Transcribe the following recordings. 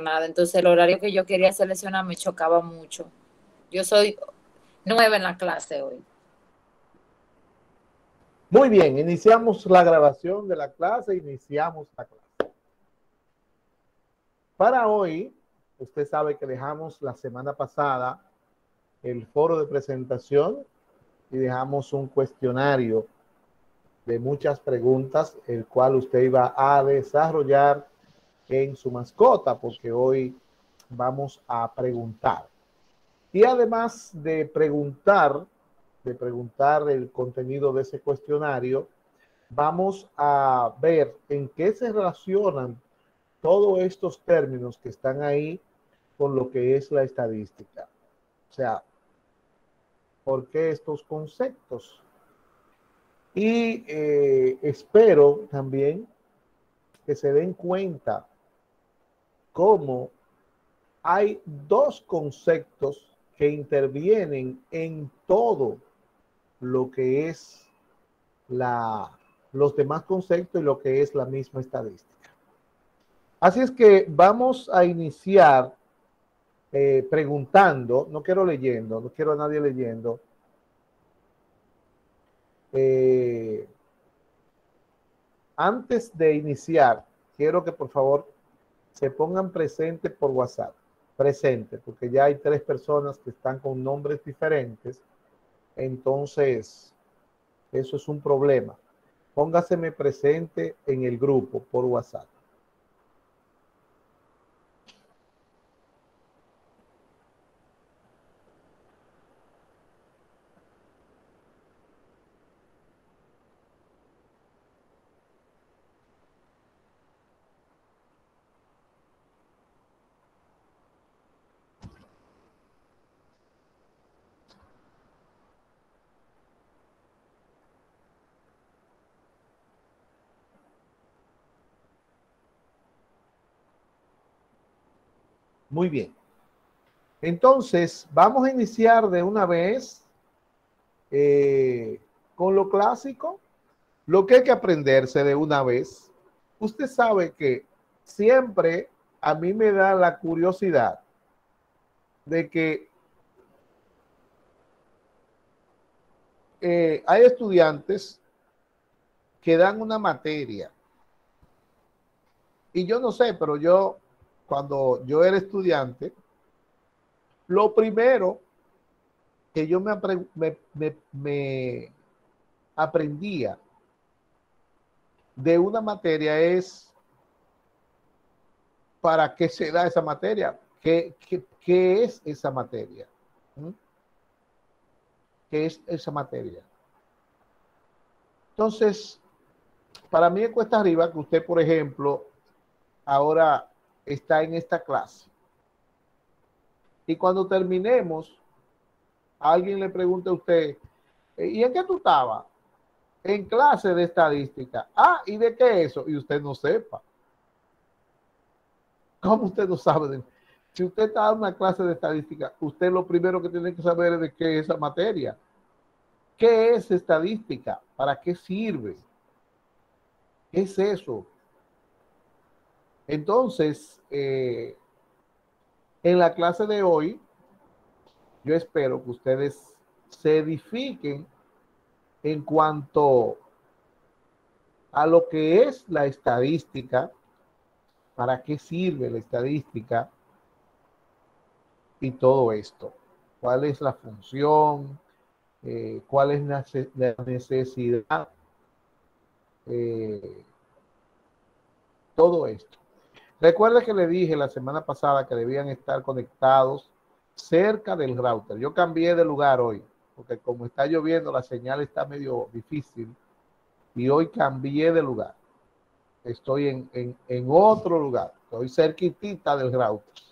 nada. Entonces el horario que yo quería seleccionar me chocaba mucho. Yo soy nueva en la clase hoy. Muy bien, iniciamos la grabación de la clase, iniciamos la clase. Para hoy, usted sabe que dejamos la semana pasada el foro de presentación y dejamos un cuestionario de muchas preguntas, el cual usted iba a desarrollar en su mascota, porque hoy vamos a preguntar. Y además de preguntar el contenido de ese cuestionario, vamos a ver en qué se relacionan todos estos términos que están ahí con lo que es la estadística. O sea, ¿por qué estos conceptos? Y espero también que se den cuenta cómo hay dos conceptos que intervienen en todo lo que es los demás conceptos y lo que es la misma estadística. Así es que vamos a iniciar preguntando, no quiero leyendo, no quiero a nadie leyendo. Eh, Antes de iniciar, quiero que por favor se pongan presente por WhatsApp. Presente, porque ya hay 3 personas que están con nombres diferentes. Entonces, eso es un problema. Póngaseme presente en el grupo por WhatsApp. Muy bien. Entonces, vamos a iniciar de una vez con lo clásico, lo que hay que aprenderse de una vez. Usted sabe que siempre a mí me da la curiosidad de que hay estudiantes que dan una materia. Y yo no sé, pero yo, cuando yo era estudiante, lo primero que yo me aprendía de una materia es para qué se da esa materia, qué es esa materia. ¿Mm? ¿Qué es esa materia? Entonces, para mí me cuesta arriba que usted, por ejemplo, ahora está en esta clase. Y cuando terminemos, alguien le pregunta a usted, ¿y en qué tú estabas? En clase de estadística. Ah, ¿y de qué eso? Y usted no sepa. ¿Cómo usted no sabe? Si usted está en una clase de estadística, usted lo primero que tiene que saber es de qué es esa materia. ¿Qué es estadística? ¿Para qué sirve? ¿Qué es eso? Entonces, en la clase de hoy, yo espero que ustedes se edifiquen en cuanto a lo que es la estadística, para qué sirve la estadística y todo esto. ¿Cuál es la función? ¿Cuál es la necesidad? Eh, todo esto. Recuerda que le dije la semana pasada que debían estar conectados cerca del router. Yo cambié de lugar hoy, porque como está lloviendo, la señal está medio difícil y hoy cambié de lugar. Estoy en otro lugar, estoy cerquitita del router.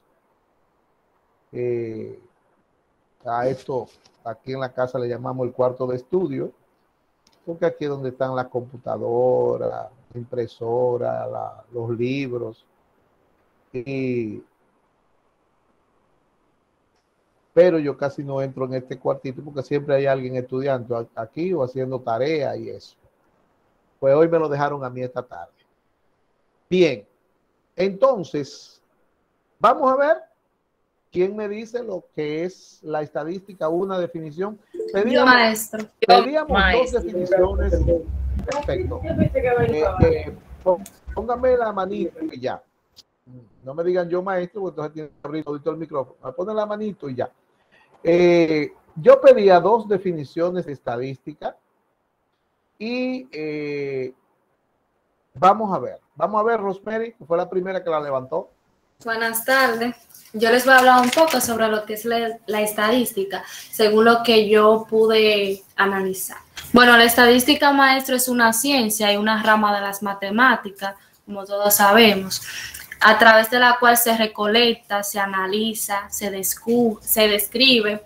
A esto, aquí en la casa le llamamos el cuarto de estudio, porque aquí es donde están las computadoras, la impresora, los libros. Y pero yo casi no entro en este cuartito porque siempre hay alguien estudiando aquí o haciendo tarea y eso. Pues hoy me lo dejaron a mí esta tarde. Bien, entonces, Vamos a ver quién me dice lo que es la estadística, una definición. Yo, maestro. Pedíamos dos definiciones. Perfecto. Póngame la manito y ya. No me digan yo maestro, porque entonces tiene que abrir todo el micrófono. Me ponen la manito y ya. Yo pedía dos definiciones de estadística y vamos a ver, Rosemary, que fue la primera que la levantó. Buenas tardes. Yo les voy a hablar un poco sobre lo que es la estadística, según lo que yo pude analizar. Bueno, la estadística, maestro, es una ciencia y una rama de las matemáticas, como todos sabemos, a través de la cual se recolecta, se analiza, se describe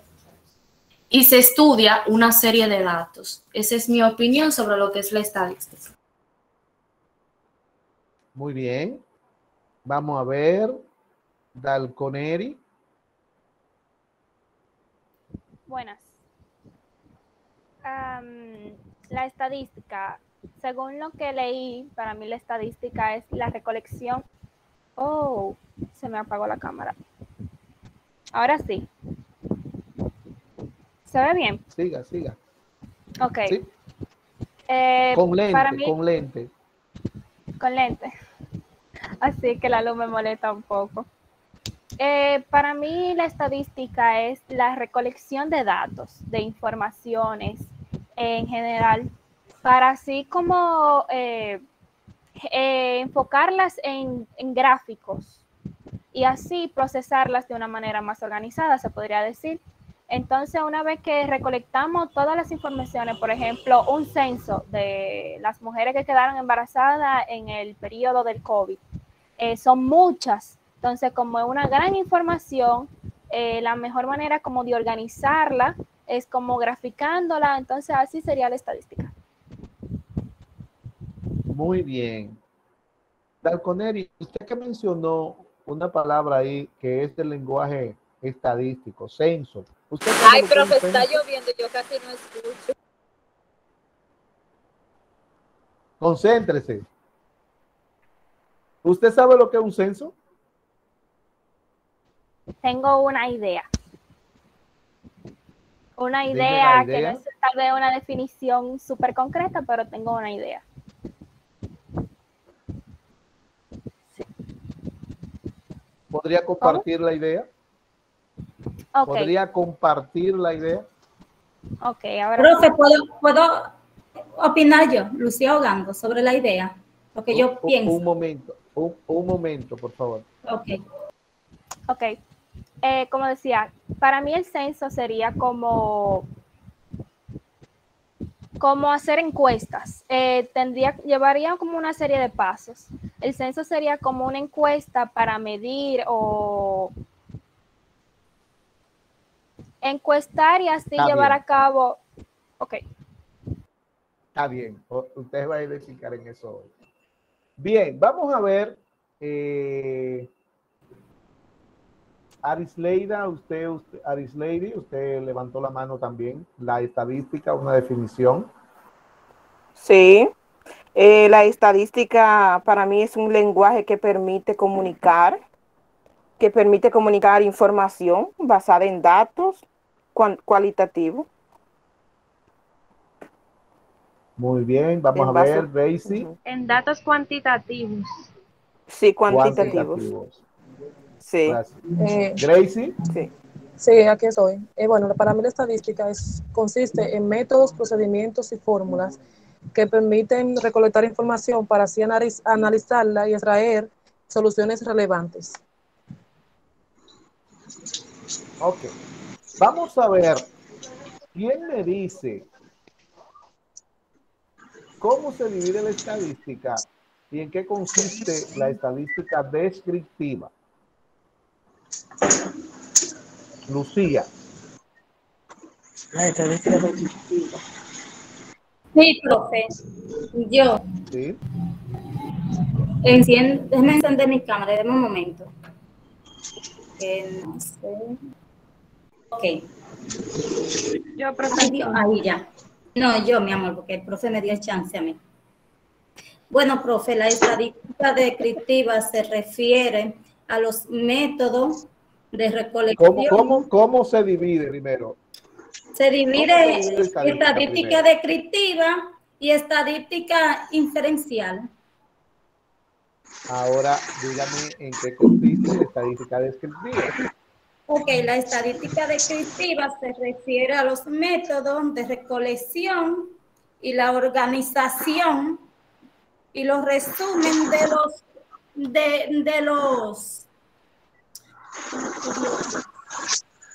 y se estudia una serie de datos. Esa es mi opinión sobre lo que es la estadística. Muy bien. Vamos a ver. Dalconeri. Buenas. La estadística, según lo que leí, para mí la estadística es la recolección. Oh, se me apagó la cámara. Ahora sí. ¿Se ve bien? Siga. Ok. ¿Sí? Con lente, para mí, con lente. Con lente. Así que la luz me molesta un poco. Para mí la estadística es la recolección de datos, de informaciones en general, para así como enfocarlas en gráficos y así procesarlas de una manera más organizada, se podría decir. Entonces, una vez que recolectamos todas las informaciones, por ejemplo, un censo de las mujeres que quedaron embarazadas en el periodo del COVID, son muchas. Entonces, como es una gran información, la mejor manera como de organizarla es como graficándola. Entonces, así sería la estadística. Muy bien. Dalconeri, usted que mencionó una palabra ahí que es del lenguaje estadístico, censo. Ay, profe, está lloviendo, yo casi no escucho. Concéntrese. ¿Usted sabe lo que es un censo? Tengo una idea. Una idea que no es tal vez una definición súper concreta, pero tengo una idea. Sí. ¿Podría compartir la idea? Okay. ¿Podría compartir la idea? Ok, ahora. Profe, ¿puedo opinar yo, Lucía Ogando, sobre la idea? Lo que yo pienso. Un momento, por favor. Ok. Como decía, para mí el censo sería como hacer encuestas. Llevaría como una serie de pasos. El censo sería como una encuesta para medir o encuestar y así llevar a cabo. Ok. Está bien. Ustedes van a explicar en eso hoy. Bien, vamos a ver. Arisleida, usted levantó la mano también. La estadística, una definición. Sí, la estadística para mí es un lenguaje que permite comunicar información basada en datos cualitativos. Muy bien, vamos a ver, Daisy. En datos cuantitativos. Sí, cuantitativos. Sí. Gracie. Sí. Sí, aquí estoy. Bueno, para mí la estadística consiste en métodos, procedimientos y fórmulas que permiten recolectar información para así analizarla y extraer soluciones relevantes. Ok. Vamos a ver. ¿Quién me dice cómo se divide la estadística y en qué consiste la estadística descriptiva? Lucía. La estadística descriptiva. Sí, profe. Yo. Sí. Déjeme encender mi cámara, déjame un momento. No sé. Ok. Yo, profe. Ahí ya. No, yo, mi amor, porque el profe me dio chance a mí. Bueno, profe, la estadística descriptiva se refiere a los métodos de recolección. ¿Cómo se divide primero? Se divide estadística estadística descriptiva y estadística inferencial. Ahora, dígame en qué consiste la estadística descriptiva. Ok, la estadística descriptiva se refiere a los métodos de recolección y la organización y los resumen de los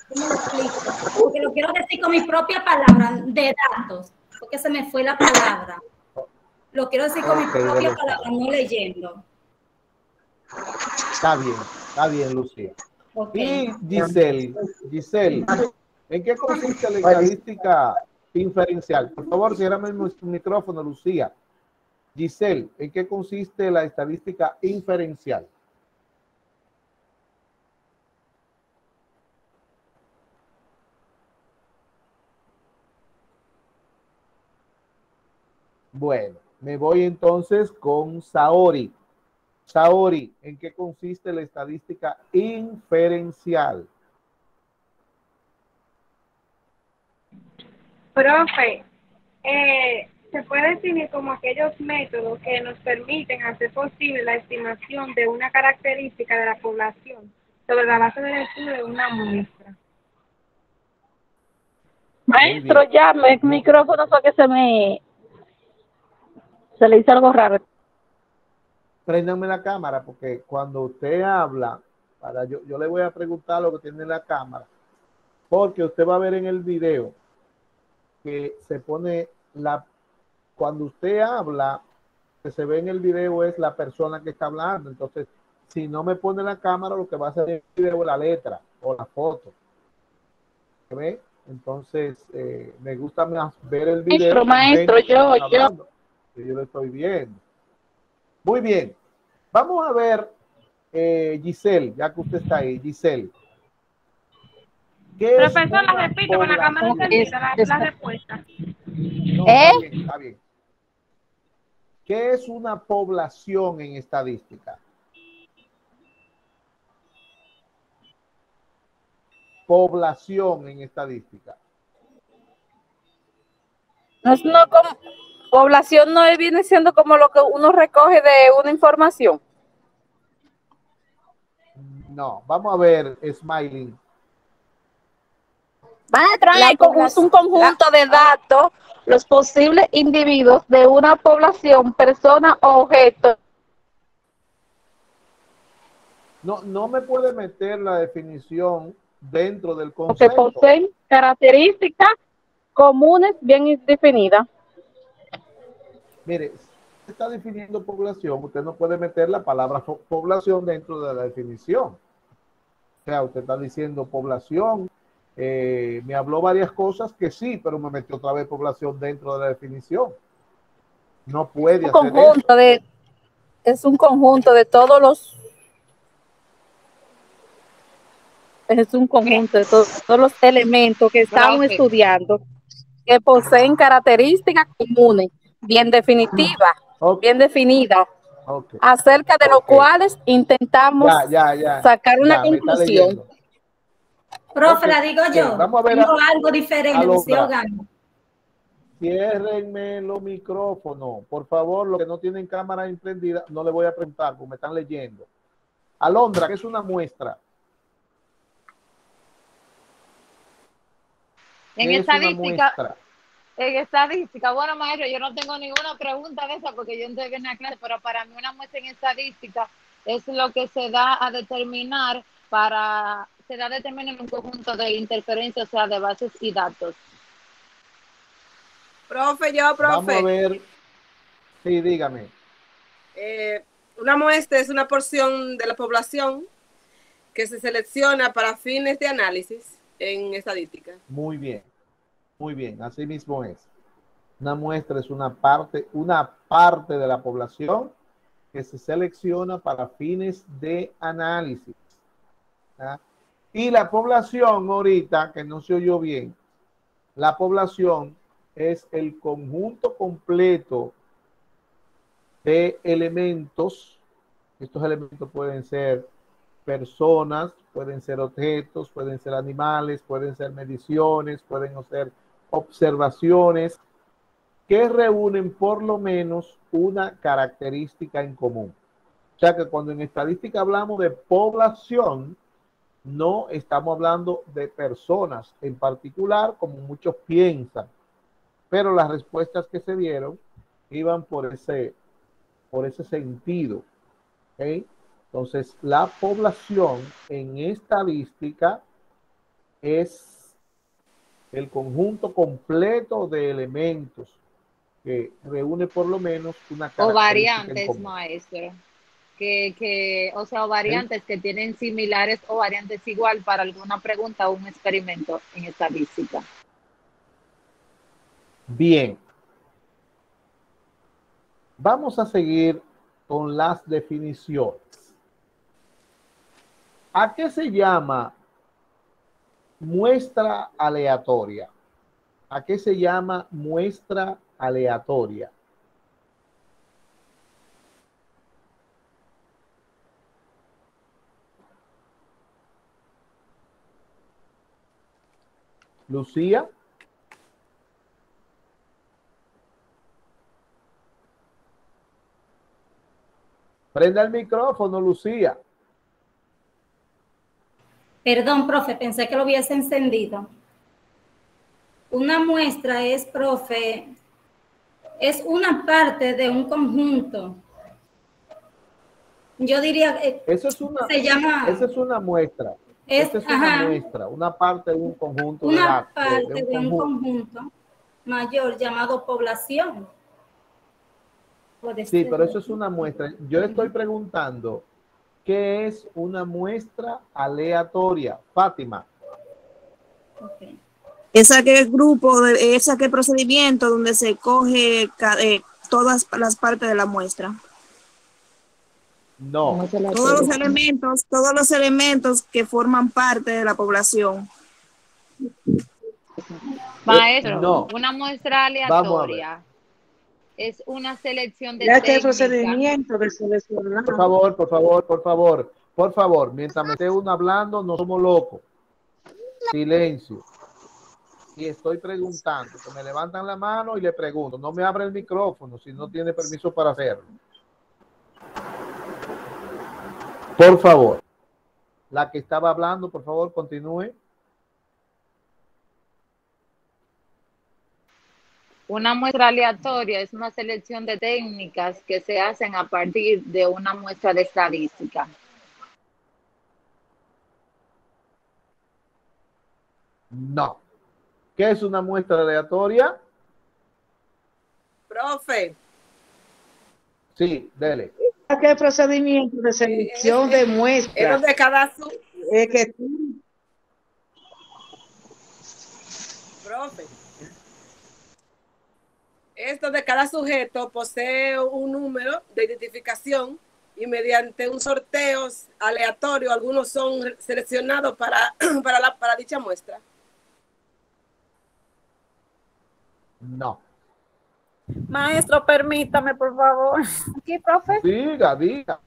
¿cómo lo explico? Porque lo quiero decir con mi propia palabra, de datos, porque se me fue la palabra. Lo quiero decir con mi propia palabra, no leyendo. Está bien, Lucía. Okay. Y Giselle, ¿en qué consiste la estadística inferencial? Por favor, ciérrame el micrófono, Lucía. Giselle, ¿en qué consiste la estadística inferencial? Bueno, me voy entonces con Saori. Saori, ¿en qué consiste la estadística inferencial? Profe, se puede definir como aquellos métodos que nos permiten hacer posible la estimación de una característica de la población sobre la base del estudio de una muestra. Maestro, llame el micrófono porque se le hizo algo raro. Préndame la cámara porque cuando usted habla, yo le voy a preguntar lo que tiene en la cámara, porque usted va a ver en el video que se pone cuando usted habla, que se ve en el video es la persona que está hablando. Entonces, si no me pone la cámara, lo que va a hacer en el video es la letra o la foto. ¿Ve? Entonces, me gusta más ver el video. Maestro, yo lo estoy viendo. Muy bien. Vamos a ver, Giselle, ya que usted está ahí. Giselle. Profesor, la repito con la cámara encendida, la respuesta. No, está bien. ¿Qué es una población en estadística? Población en estadística. Población no viene siendo como lo que uno recoge de una información. No, vamos a ver, Smiling. Maestro, es un conjunto de datos, los posibles individuos de una población, persona o objeto. No me puede meter la definición dentro del Que concepto. poseen características comunes bien definidas. Mire, si está definiendo población, usted no puede meter la palabra población dentro de la definición. O sea, usted está diciendo población, me habló varias cosas que sí, pero me metió otra vez población dentro de la definición. No puede hacer eso. Es un conjunto de todos los... Es un conjunto de todos los elementos que estamos estudiando que poseen características comunes, bien definitivas, bien definidas, acerca de los cuales intentamos sacar una conclusión. Profe, la digo yo. Vamos a ver algo diferente. Ciérrenme los micrófonos. Por favor, los que no tienen cámara encendida, no le voy a preguntar porque me están leyendo. Alondra, ¿qué es una muestra? En estadística, bueno, maestro, yo no tengo ninguna pregunta de esa porque yo entré bien a clase, pero para mí una muestra en estadística es lo que se da a determinar en un conjunto de interferencias, o sea, de bases y datos. Profe. Vamos a ver. Sí, dígame. Una muestra es una porción de la población que se selecciona para fines de análisis en estadística. Muy bien, así mismo es. Una muestra es una parte de la población que se selecciona para fines de análisis. ¿Ah? Y la población ahorita, que no se oyó bien, la población es el conjunto completo de elementos. Estos elementos pueden ser personas, pueden ser objetos, pueden ser animales, pueden ser mediciones, pueden ser observaciones que reúnen por lo menos una característica en común. O sea que cuando en estadística hablamos de población, no estamos hablando de personas en particular, como muchos piensan, pero las respuestas que se dieron iban por ese sentido. ¿Okay? Entonces, la población en estadística es el conjunto completo de elementos que reúne por lo menos una característica o variantes, en común. maestro. O sea, o variantes que tienen similares o variantes igual para alguna pregunta o un experimento en estadística. Bien. Vamos a seguir con las definiciones. ¿A qué se llama muestra aleatoria? ¿A qué se llama muestra aleatoria? Lucía. Prenda el micrófono, Lucía. Perdón, profe, pensé que lo hubiese encendido. Una muestra es, profe, es una parte de un conjunto. Yo diría que eso es una, esa es una muestra. Esa es una muestra, una parte de un conjunto. Una parte de un conjunto mayor llamado población. Sí, pero eso es una muestra. Yo le estoy preguntando, ¿qué es una muestra aleatoria? Fátima. Okay. ¿Esa que grupo, esa que procedimiento donde se coge todas las partes de la muestra? No. Todos los elementos que forman parte de la población. Maestro, no. Una muestra aleatoria es una selección de ya que el procedimiento de seleccionar. Por favor, mientras me esté uno hablando, no somos locos. Silencio. Y estoy preguntando, que me levantan la mano y le pregunto, no me abre el micrófono si no tiene permiso para hacerlo. Por favor. La que estaba hablando, por favor, continúe. Una muestra aleatoria es una selección de técnicas que se hacen a partir de una muestra de estadística. No. ¿Qué es una muestra aleatoria? Profe. Sí, dele. ¿Qué procedimiento de selección de muestras? Es donde cada Profe. Esto de cada sujeto posee un número de identificación y mediante un sorteo aleatorio algunos son seleccionados para dicha muestra. No. Maestro, permítame, por favor. Aquí, profe. Diga.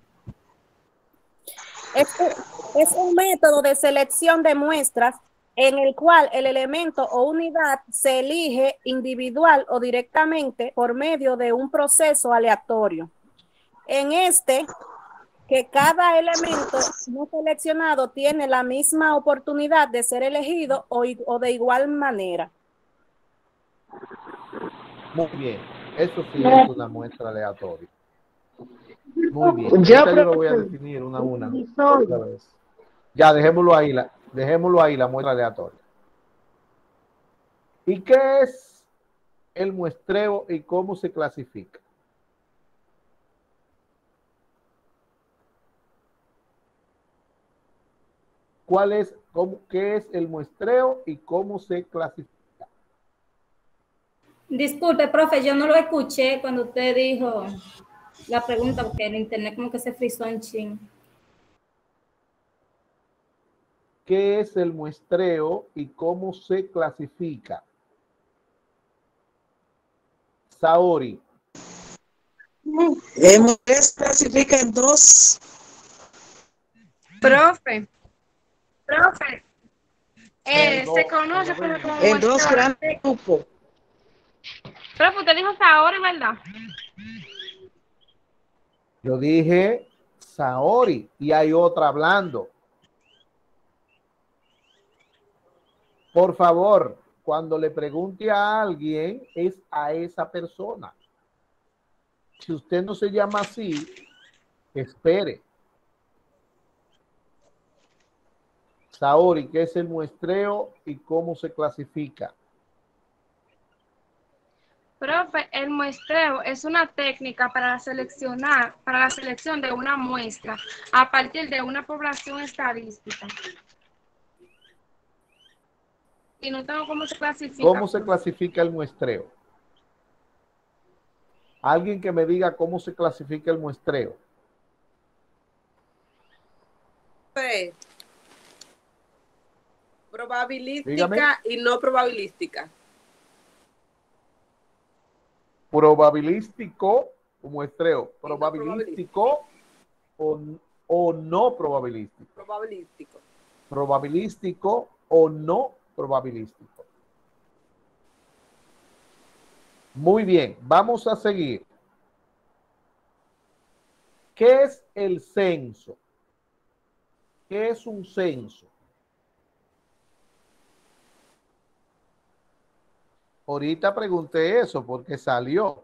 Es un método de selección de muestras en el cual el elemento o unidad se elige individual o directamente por medio de un proceso aleatorio. En este, que cada elemento no seleccionado tiene la misma oportunidad de ser elegido o de igual manera. Muy bien. Eso sí es una muestra aleatoria. Muy bien. Yo lo voy a definir una a una. Ya, dejémoslo ahí la muestra aleatoria. ¿Y qué es el muestreo y cómo se clasifica? ¿Qué es el muestreo y cómo se clasifica? Disculpe, profe, yo no lo escuché cuando usted dijo la pregunta, porque el internet como que se frizó en chin. ¿Qué es el muestreo y cómo se clasifica? Saori. El muestreo se clasifica en dos Profe, se conoce como En dos grandes grupos. Profe, usted dijo Saori, ¿verdad? Yo dije Saori y hay otra hablando. Por favor, cuando le pregunte a alguien, es a esa persona. Si usted no se llama así, espere. Saori, ¿qué es el muestreo y cómo se clasifica? Profe, el muestreo es una técnica para la selección de una muestra a partir de una población estadística. Y no tengo cómo se clasifica. ¿Cómo se clasifica el muestreo? Alguien que me diga cómo se clasifica el muestreo. Probabilística. Dígame. Y no probabilística. Probabilístico o muestreo. Probabilístico o no probabilístico. Probabilístico. Probabilístico o no probabilístico. Muy bien, vamos a seguir. ¿Qué es el censo? ¿Qué es un censo? Ahorita pregunté eso porque salió.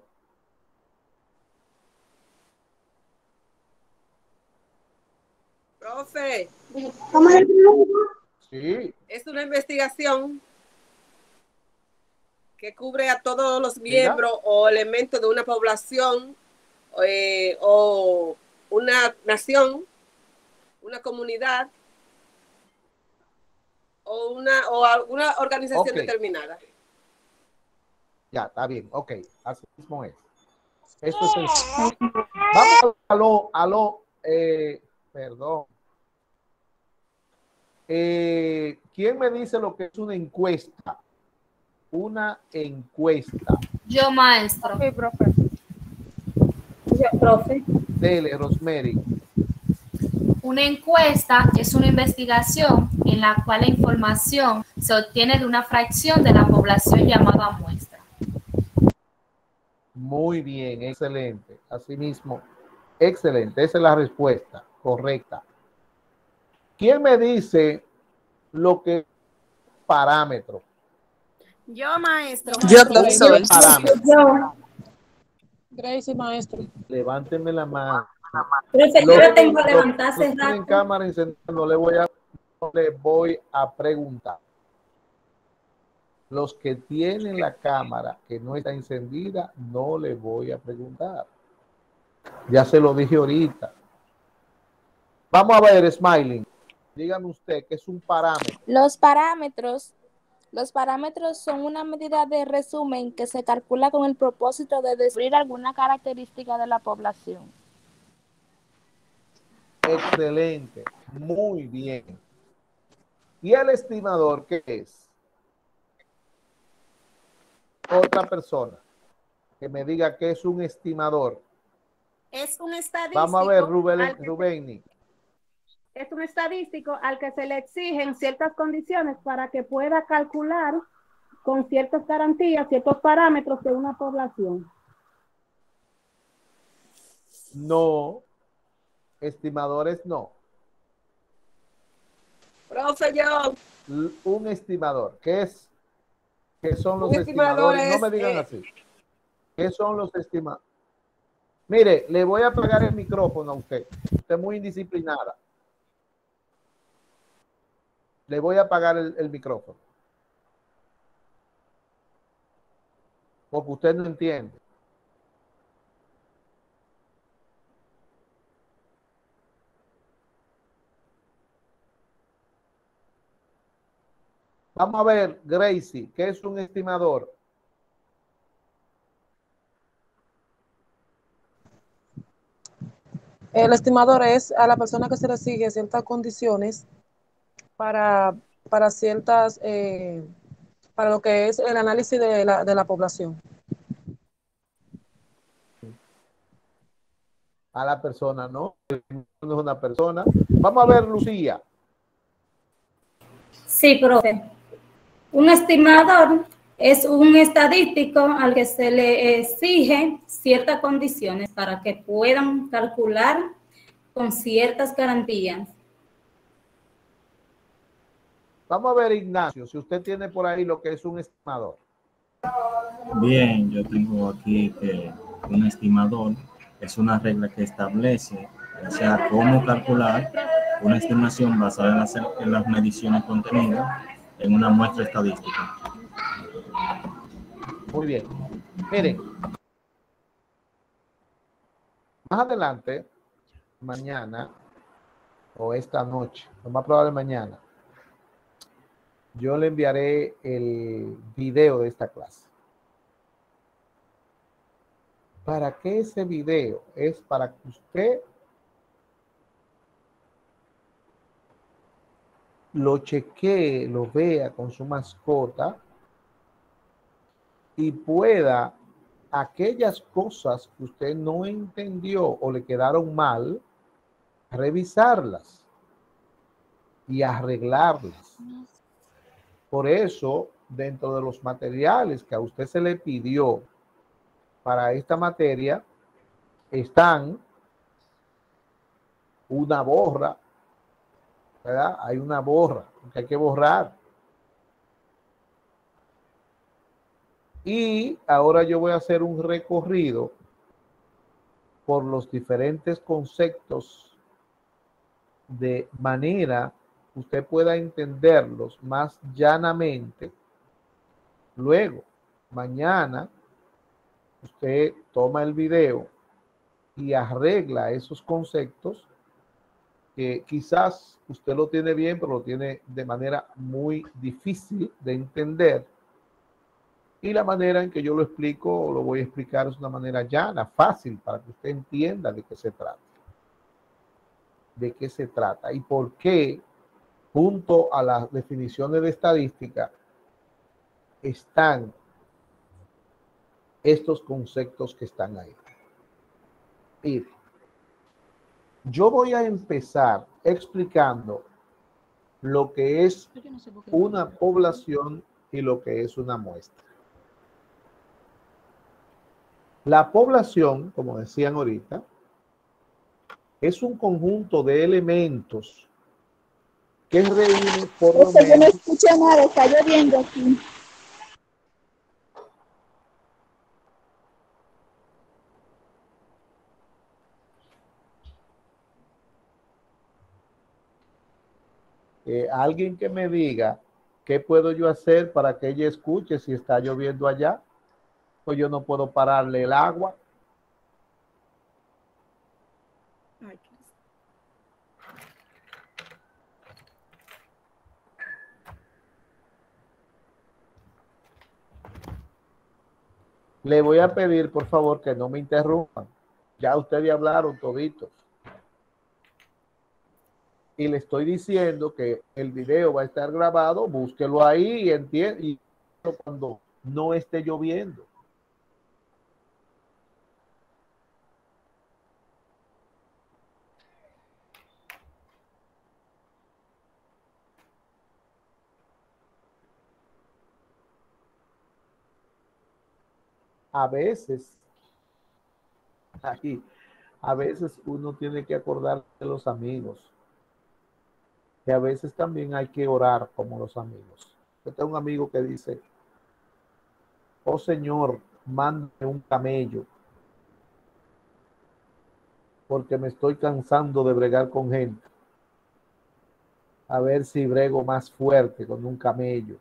Profe. Sí. Es una investigación que cubre a todos los miembros o elementos de una población o una nación, una comunidad o alguna organización determinada. Ya, está bien. Ok, así mismo es. Eso es el... Vamos perdón. ¿Quién me dice lo que es una encuesta? Una encuesta. Yo, maestro. Sí, profe. Yo, profe. Dele, Rosemary. Una encuesta es una investigación en la cual la información se obtiene de una fracción de la población llamada muestra. Muy bien, excelente. Asimismo, excelente. Esa es la respuesta correcta. ¿Quién me dice lo que es parámetro? Yo, maestro. Yo soy. Yo. Gracie, maestro. Levánteme la mano. Profe, yo la tengo que levantar hace rato. En cámara encendida, no le voy a preguntar. Los que tienen la cámara que no está encendida, no le voy a preguntar. Ya se lo dije ahorita. Vamos a ver, Smiling. Dígame usted qué es un parámetro. Los parámetros son una medida de resumen que se calcula con el propósito de descubrir alguna característica de la población. Excelente, muy bien. ¿Y el estimador qué es? Otra persona que me diga qué es un estimador. Es un estadístico. Vamos a ver, Rubén. Es un estadístico al que se le exigen ciertas condiciones para que pueda calcular con ciertas garantías, ciertos parámetros de una población. No, estimadores no. Profe, yo. Un estimador, ¿qué es? ¿Qué son los estimadores? No me digan así. ¿Qué son los estimadores? Mire, le voy a apagar el micrófono a usted. Usted es muy indisciplinada. Le voy a apagar el micrófono. Porque usted no entiende. Vamos a ver, Gracie, ¿qué es un estimador? El estimador es a la persona que se le exige ciertas condiciones para ciertas, para lo que es el análisis de la población. a la persona, ¿no? No es una persona. Vamos a ver, Lucía. Sí, profe. Un estimador es un estadístico al que se le exige ciertas condiciones para que puedan calcular con ciertas garantías. Vamos a ver, Ignacio, si usted tiene por ahí lo que es un estimador. Bien, yo tengo aquí que un estimador es una regla que establece, o sea, cómo calcular una estimación basada en las mediciones contenidas en una muestra estadística. Muy bien. Miren, más adelante, mañana o esta noche, lo más probable mañana, yo le enviaré el video de esta clase. ¿Para qué ese video? Es para que usted lo chequee, lo vea con su mascota y pueda aquellas cosas que usted no entendió o le quedaron mal, revisarlas y arreglarlas. Por eso, dentro de los materiales que a usted se le pidió para esta materia, están una borra, ¿verdad? Hay una borra que hay que borrar. Y ahora yo voy a hacer un recorrido por los diferentes conceptos de manera que usted pueda entenderlos más llanamente. Luego, mañana, usted toma el video y arregla esos conceptos que quizás usted lo tiene bien, pero lo tiene de manera muy difícil de entender. Y la manera en que yo lo explico o lo voy a explicar es una manera llana, fácil, para que usted entienda de qué se trata. De qué se trata y por qué, junto a las definiciones de estadística, están estos conceptos que están ahí. Mire, yo voy a empezar explicando lo que es una población y lo que es una muestra. La población, como decían ahorita, es un conjunto de elementos que reúne por lo menos... Yo no escucho nada, está lloviendo aquí. Alguien que me diga qué puedo yo hacer para que ella escuche si está lloviendo allá, pues yo no puedo pararle el agua. Le voy a pedir, por favor, que no me interrumpan. Ya ustedes hablaron toditos. Y le estoy diciendo que el video va a estar grabado, búsquelo ahí y entiende, y cuando no esté lloviendo. A veces, aquí, a veces uno tiene que acordar de los amigos. Que a veces también hay que orar como los amigos. Yo tengo un amigo que dice, oh Señor, mándame un camello, porque me estoy cansando de bregar con gente. A ver si brego más fuerte con un camello.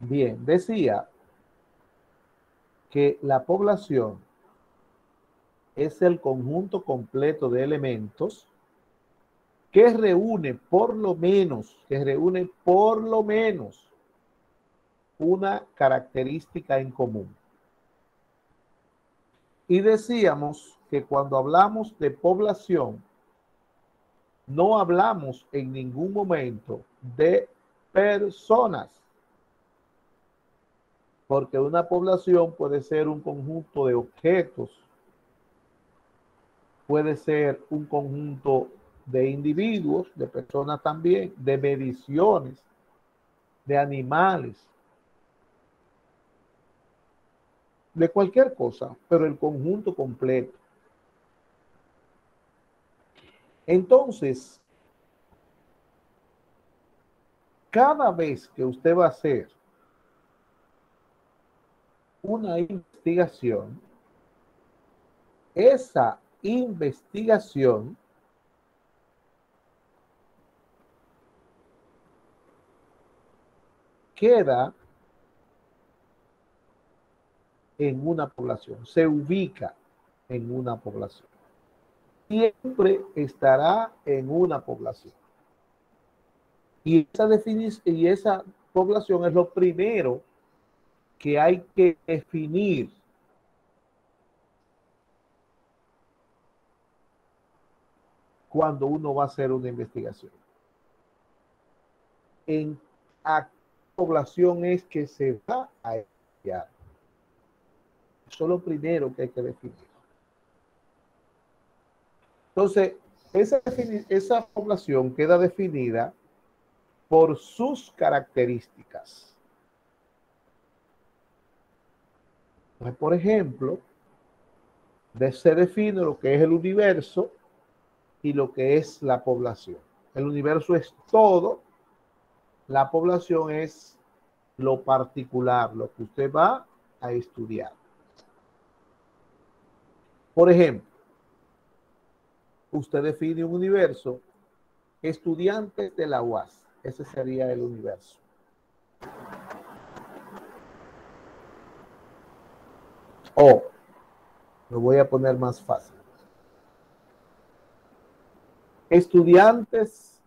Bien, decía que la población es el conjunto completo de elementos que reúne por lo menos una característica en común. Y decíamos que cuando hablamos de población, no hablamos en ningún momento de personas. Porque una población puede ser un conjunto de objetos, puede ser un conjunto de individuos, de personas también, de mediciones, de animales, de cualquier cosa, pero el conjunto completo. Entonces, cada vez que usted va a hacer una investigación, esa investigación queda en una población, se ubica en una población. Siempre estará en una población. Y esa población es lo primero que hay que definir. Cuando uno va a hacer una investigación. En a qué población es que se va a estudiar. Eso es lo primero que hay que definir. Entonces, esa población queda definida por sus características. Entonces, por ejemplo, se define lo que es el universo y lo que es la población. El universo es todo, la población es lo particular, lo que usted va a estudiar. Por ejemplo, usted define un universo, estudiantes de la UAS, ese sería el universo. O, lo voy a poner más fácil. Estudiantes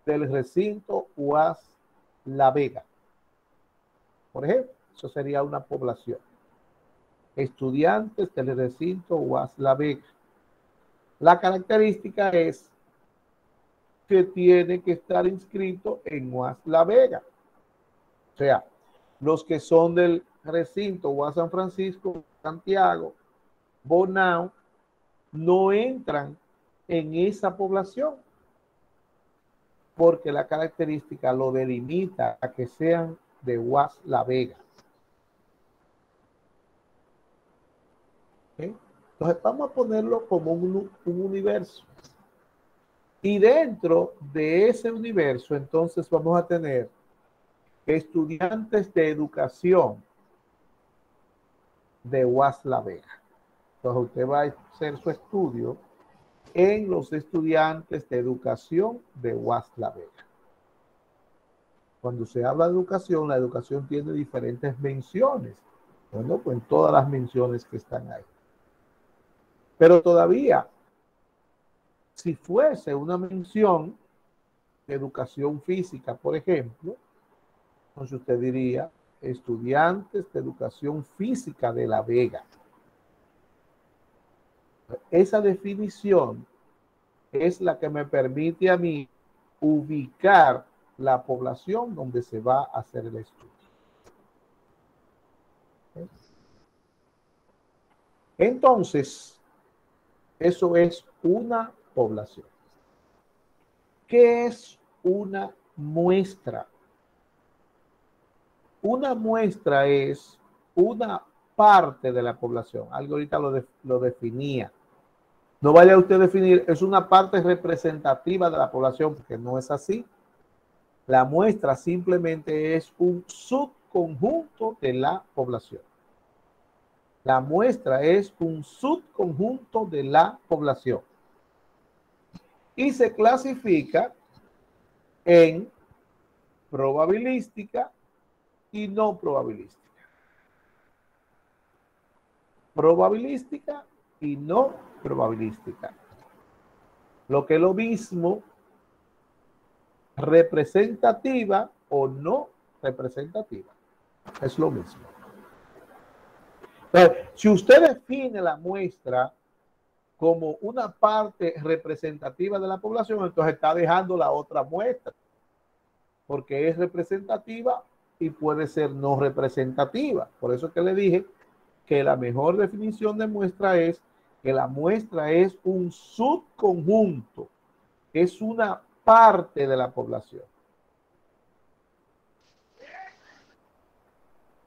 del recinto UAS La Vega. Por ejemplo, eso sería una población. Estudiantes del recinto UAS La Vega. La característica es que tiene que estar inscrito en UAS La Vega. O sea, los que son del recinto UAS San Francisco, Santiago, Bonao, no entran en esa población porque la característica lo delimita a que sean de UAS La Vega. ¿Okay? Entonces vamos a ponerlo como un universo. Y dentro de ese universo, entonces vamos a tener estudiantes de educación de UAS La Vega. Entonces usted va a hacer su estudio en los estudiantes de educación de UAS La Vega. Cuando se habla de educación, la educación tiene diferentes menciones. Bueno, pues en todas las menciones que están ahí. Pero todavía, si fuese una mención de educación física, por ejemplo, entonces usted diría estudiantes de educación física de La Vega. Esa definición es la que me permite a mí ubicar la población donde se va a hacer el estudio. Entonces, eso es una población. ¿Qué es una muestra? Una muestra es una parte de la población. Algo ahorita lo definía. No vaya usted a definir, es una parte representativa de la población, porque no es así. La muestra simplemente es un subconjunto de la población. La muestra es un subconjunto de la población. Y se clasifica en probabilística y no probabilística. Probabilística y no probabilística. Lo que es lo mismo, representativa o no representativa. Es lo mismo. Entonces, si usted define la muestra como una parte representativa de la población, entonces está dejando la otra muestra, porque es representativa y puede ser no representativa. Por eso que le dije que la mejor definición de muestra es que la muestra es un subconjunto, es una parte de la población.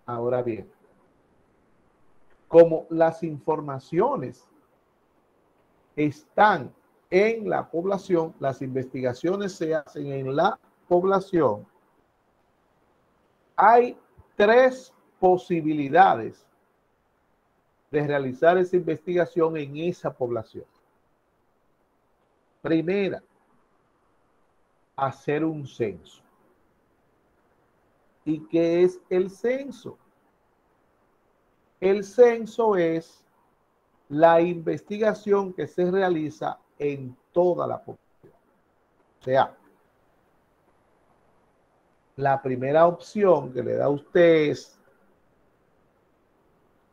Ahora bien, como las informaciones están en la población, las investigaciones se hacen en la población, hay tres posibilidades de realizar esa investigación en esa población. Primera, hacer un censo. ¿Y qué es el censo? El censo es la investigación que se realiza en toda la población. O sea, la primera opción que le da a usted es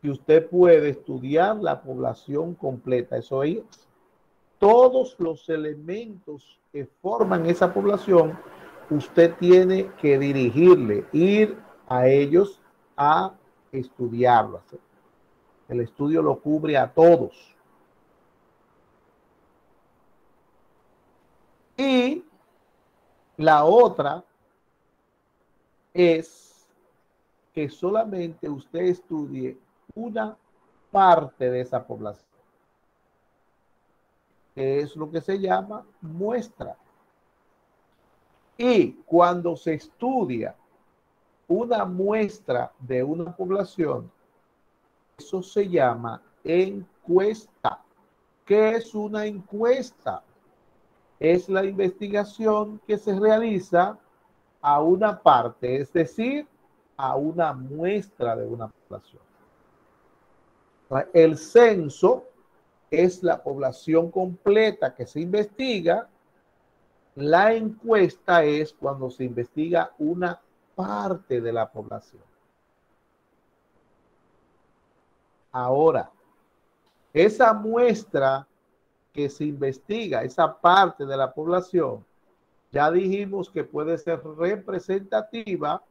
que usted puede estudiar la población completa. Eso es, todos los elementos que forman esa población, usted tiene que dirigirle, ir a ellos a estudiarlas. El estudio lo cubre a todos. Y la otra es que solamente usted estudie una parte de esa población, que es lo que se llama muestra. Y cuando se estudia una muestra de una población, eso se llama encuesta. ¿Qué es una encuesta? Es la investigación que se realiza a una parte, es decir, a una muestra de una población. El censo es la población completa que se investiga. La encuesta es cuando se investiga una parte de la población. Ahora, esa muestra que se investiga, esa parte de la población, ya dijimos que puede ser representativa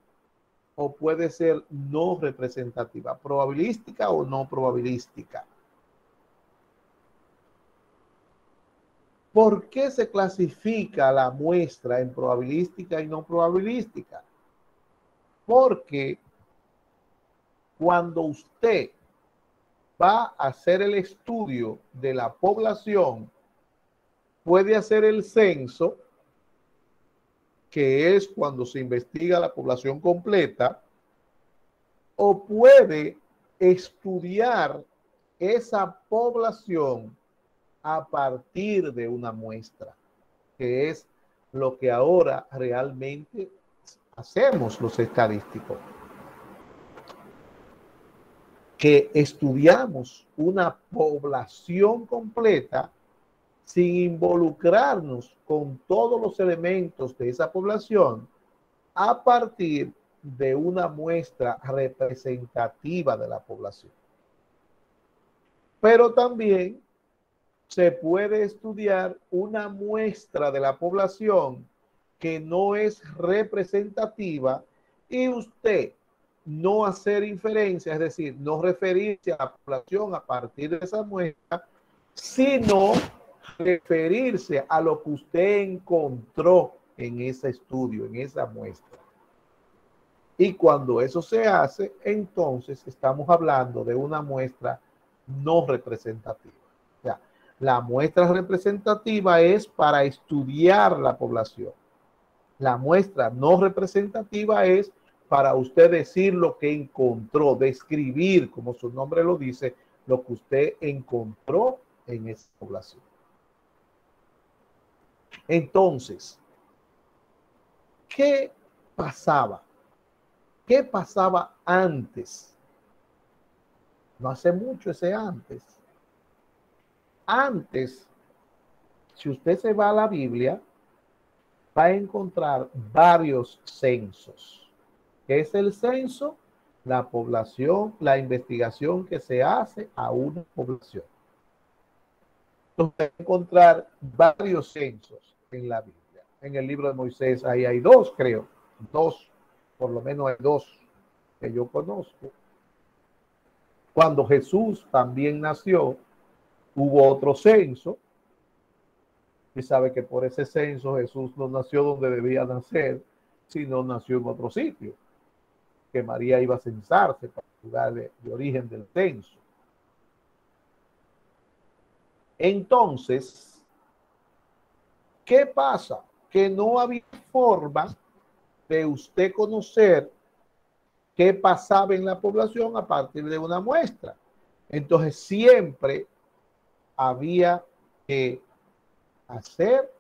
o puede ser no representativa, probabilística o no probabilística. ¿Por qué se clasifica la muestra en probabilística y no probabilística? Porque cuando usted va a hacer el estudio de la población, puede hacer el censo, que es cuando se investiga la población completa, o puede estudiar esa población a partir de una muestra, que es lo que ahora realmente hacemos los estadísticos, que estudiamos una población completa sin involucrarnos con todos los elementos de esa población a partir de una muestra representativa de la población. Pero también se puede estudiar una muestra de la población que no es representativa y usted no hacer inferencia, es decir, no referirse a la población a partir de esa muestra, sino referirse a lo que usted encontró en ese estudio, en esa muestra. Y cuando eso se hace, entonces estamos hablando de una muestra no representativa. O sea, la muestra representativa es para estudiar la población. La muestra no representativa es para usted decir lo que encontró, describir, como su nombre lo dice, lo que usted encontró en esa población. Entonces, ¿qué pasaba? ¿Qué pasaba antes? No hace mucho ese antes. Antes, si usted se va a la Biblia, va a encontrar varios censos. ¿Qué es el censo? La población, la investigación que se hace a una población. Entonces, va a encontrar varios censos en la Biblia. En el libro de Moisés, ahí hay dos, creo. Dos. por lo menos hay dos que yo conozco. Cuando Jesús también nació, hubo otro censo. Y sabe que por ese censo Jesús no nació donde debía nacer, sino nació en otro sitio, que María iba a censarse para el lugar de origen del censo. Entonces, ¿qué pasa? Que no había forma de usted conocer qué pasaba en la población a partir de una muestra. Entonces, siempre había que hacer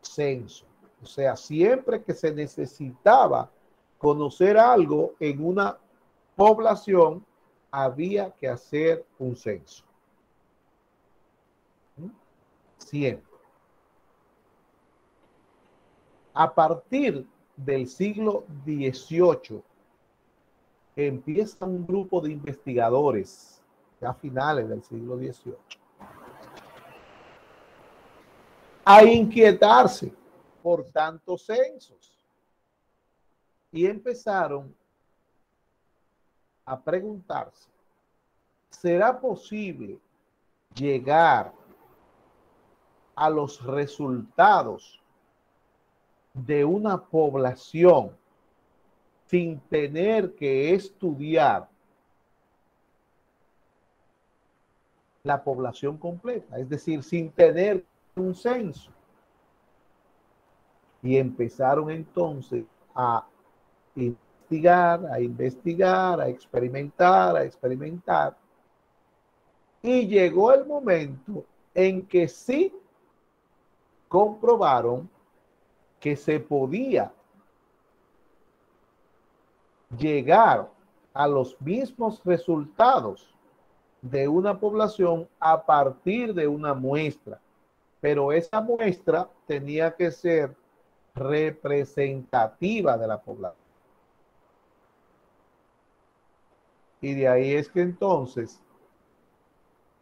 censo. O sea, siempre que se necesitaba conocer algo en una población, había que hacer un censo. Siempre. A partir del siglo XVIII empieza un grupo de investigadores, ya a finales del siglo XVIII, a inquietarse por tantos censos y empezaron a preguntarse, ¿será posible llegar a los resultados de una población sin tener que estudiar la población completa? Es decir, sin tener un censo. Y empezaron entonces a investigar, a experimentar. Y llegó el momento en que sí comprobaron que se podía llegar a los mismos resultados de una población a partir de una muestra. Pero esa muestra tenía que ser representativa de la población. Y de ahí es que entonces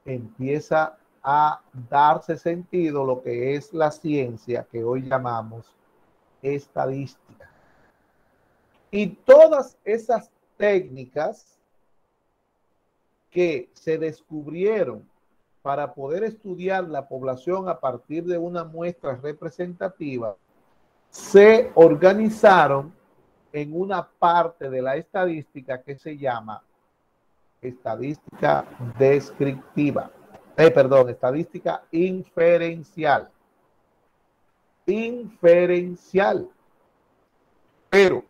empieza a darse sentido lo que es la ciencia que hoy llamamos estadística. Y todas esas técnicas que se descubrieron para poder estudiar la población a partir de una muestra representativa, se organizaron en una parte de la estadística que se llama estadística descriptiva. Estadística inferencial. Pero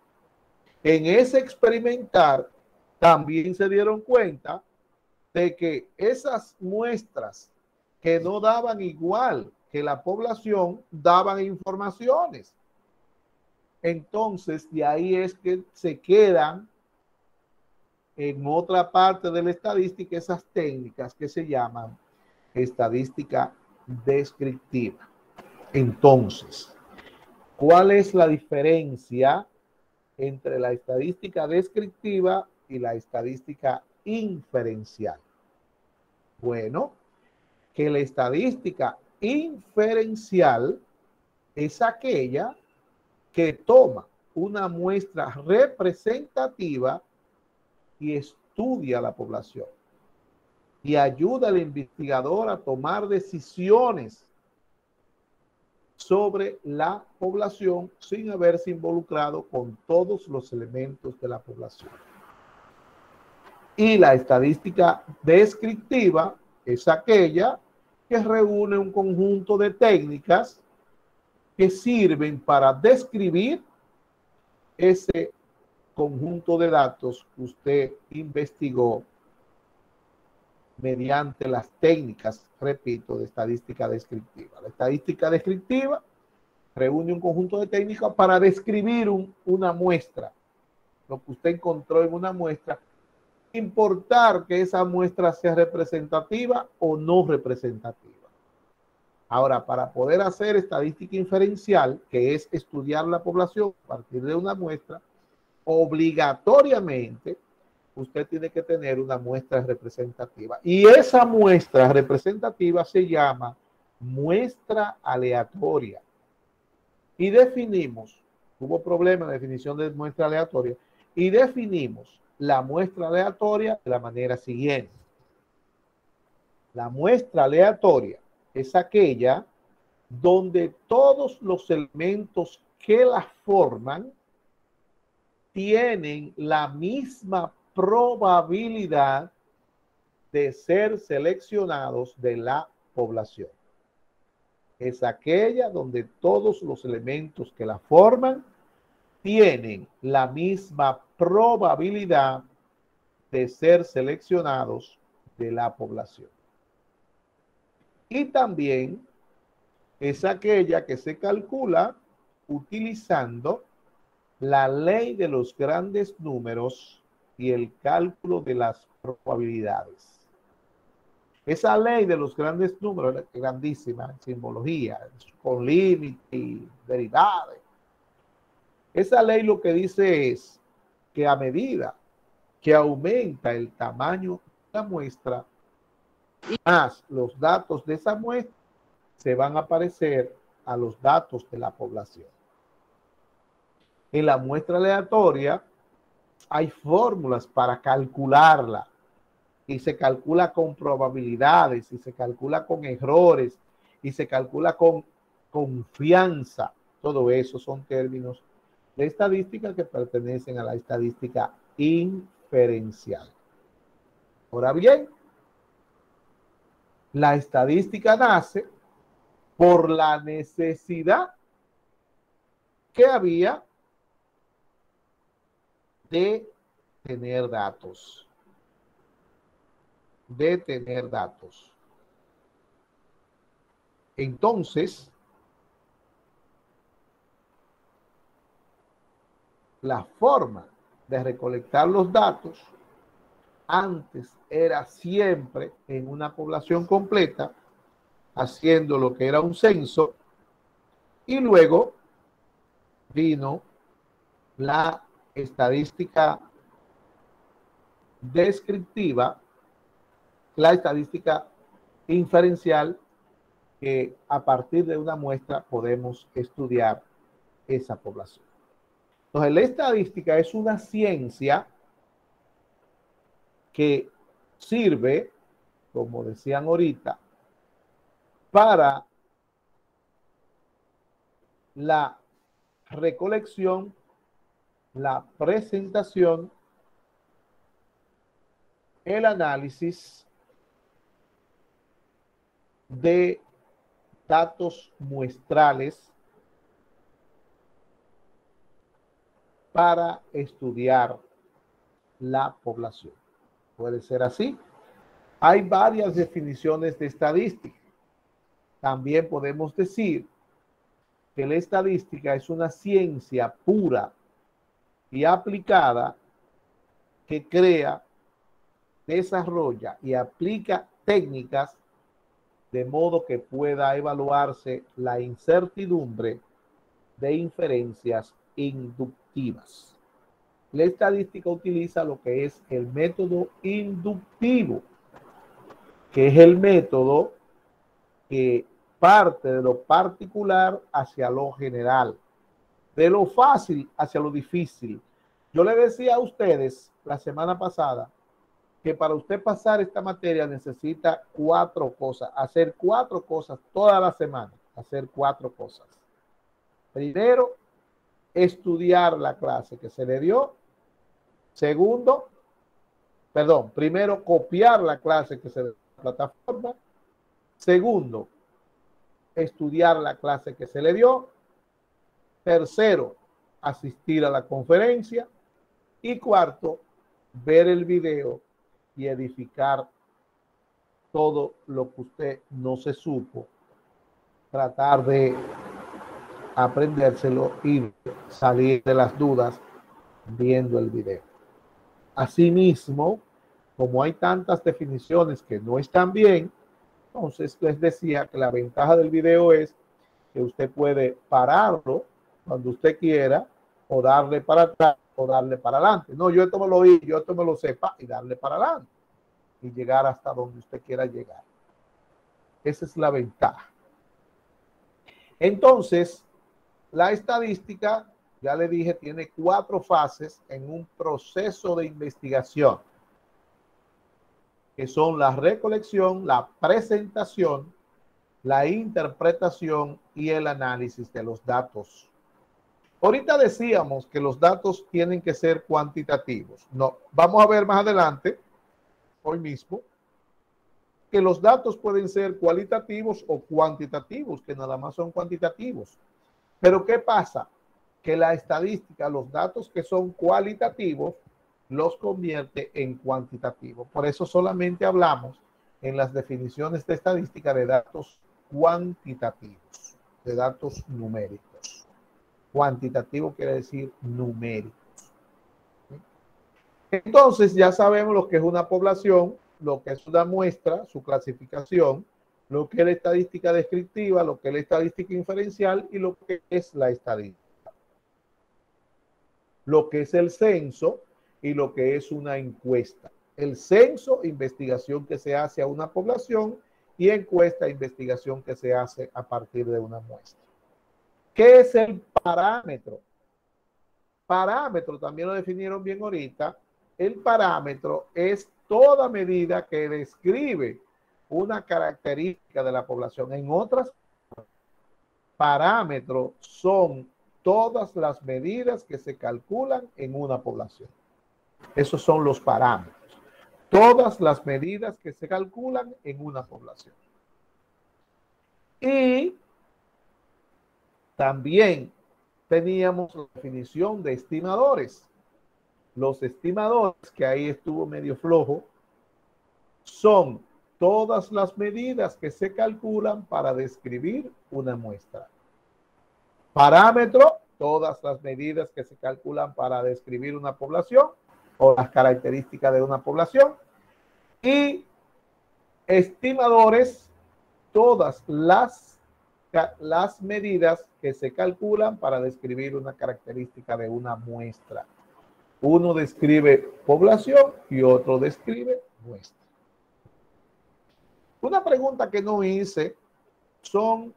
en ese experimentar también se dieron cuenta de que esas muestras que no daban igual que la población daban informaciones. Entonces, de ahí es que se quedan en otra parte de la estadística esas técnicas que se llaman estadística descriptiva. Entonces, ¿cuál es la diferencia entre la estadística descriptiva y la estadística inferencial? Bueno, que la estadística inferencial es aquella que toma una muestra representativa y estudia la población y ayuda al investigador a tomar decisiones sobre la población sin haberse involucrado con todos los elementos de la población. Y la estadística descriptiva es aquella que reúne un conjunto de técnicas que sirven para describir ese conjunto de datos que usted investigó mediante las técnicas, repito, de estadística descriptiva. La estadística descriptiva reúne un conjunto de técnicas para describir una muestra, lo que usted encontró en una muestra, importar que esa muestra sea representativa o no representativa. Ahora, para poder hacer estadística inferencial, que es estudiar la población a partir de una muestra, obligatoriamente usted tiene que tener una muestra representativa. Y esa muestra representativa se llama muestra aleatoria. Y definimos Hubo problema en la definición de muestra aleatoria y definimos la muestra aleatoria de la manera siguiente. La muestra aleatoria es aquella donde todos los elementos que la forman tienen la misma probabilidad de ser seleccionados de la población. Es aquella donde todos los elementos que la forman tienen la misma probabilidad de ser seleccionados de la población. Y también es aquella que se calcula utilizando la ley de los grandes números y el cálculo de las probabilidades. Esa ley de los grandes números es grandísima en simbología, con límites y derivadas. Esa ley lo que dice es que a medida que aumenta el tamaño de la muestra, más los datos de esa muestra se van a parecer a los datos de la población. En la muestra aleatoria hay fórmulas para calcularla y se calcula con probabilidades y se calcula con errores y se calcula con confianza. Todo eso son términos de estadística que pertenecen a la estadística inferencial. Ahora bien, la estadística nace por la necesidad que había de tener datos. Entonces, la forma de recolectar los datos antes era siempre en una población completa, haciendo lo que era un censo, y luego vino la estadística descriptiva, la estadística inferencial, que a partir de una muestra podemos estudiar esa población. Entonces, la estadística es una ciencia que sirve, como decían ahorita, para la recolección, la presentación, el análisis de datos muestrales para estudiar la población. Puede ser así. Hay varias definiciones de estadística. También podemos decir que la estadística es una ciencia pura y aplicada que crea, desarrolla y aplica técnicas de modo que pueda evaluarse la incertidumbre de inferencias inductivas. La estadística utiliza lo que es el método inductivo, que es el método que parte de lo particular hacia lo general, de lo fácil hacia lo difícil. Yo le decía a ustedes la semana pasada que para usted pasar esta materia necesita 4 cosas, hacer 4 cosas toda la semana, hacer 4 cosas. Primero, estudiar la clase que se le dio. Primero, copiar la clase que se le dio en la plataforma. Segundo, estudiar la clase que se le dio. Tercero, asistir a la conferencia. Y cuarto, ver el video y edificar todo lo que usted no se supo, tratar de aprendérselo y salir de las dudas viendo el video. Asimismo, como hay tantas definiciones que no están bien, entonces les decía que la ventaja del video es que usted puede pararlo cuando usted quiera o darle para atrás o darle para adelante. No, yo esto me lo oí, yo esto me lo sepa y darle para adelante y llegar hasta donde usted quiera llegar. Esa es la ventaja. Entonces, la estadística ya le dije, tiene 4 fases en un proceso de investigación, que son la recolección, la presentación, la interpretación y el análisis de los datos. Ahorita decíamos que los datos tienen que ser cuantitativos. No, vamos a ver más adelante, hoy mismo, que los datos pueden ser cualitativos o cuantitativos, que nada más son cuantitativos. Pero ¿qué pasa? Que la estadística, los datos que son cualitativos, los convierte en cuantitativos. Por eso solamente hablamos en las definiciones de estadística de datos cuantitativos, de datos numéricos. Cuantitativo quiere decir numérico. Entonces ya sabemos lo que es una población, lo que es una muestra, su clasificación, lo que es la estadística descriptiva, lo que es la estadística inferencial y lo que es la estadística. Lo que es el censo y lo que es una encuesta. El censo, investigación que se hace a una población, y encuesta, investigación que se hace a partir de una muestra. ¿Qué es el parámetro? Parámetro, también lo definieron bien ahorita. El parámetro es toda medida que describe una característica de la población. En otras, parámetros son todas las medidas que se calculan en una población. Esos son los parámetros. Todas las medidas que se calculan en una población. Y también teníamos la definición de estimadores. Los estimadores, que ahí estuvo medio flojo, son todas las medidas que se calculan para describir una muestra. Parámetro, todas las medidas que se calculan para describir una población o las características de una población. Y estimadores, todas las medidas que se calculan para describir una característica de una muestra. Uno describe población y otro describe muestra. Una pregunta que no hice son,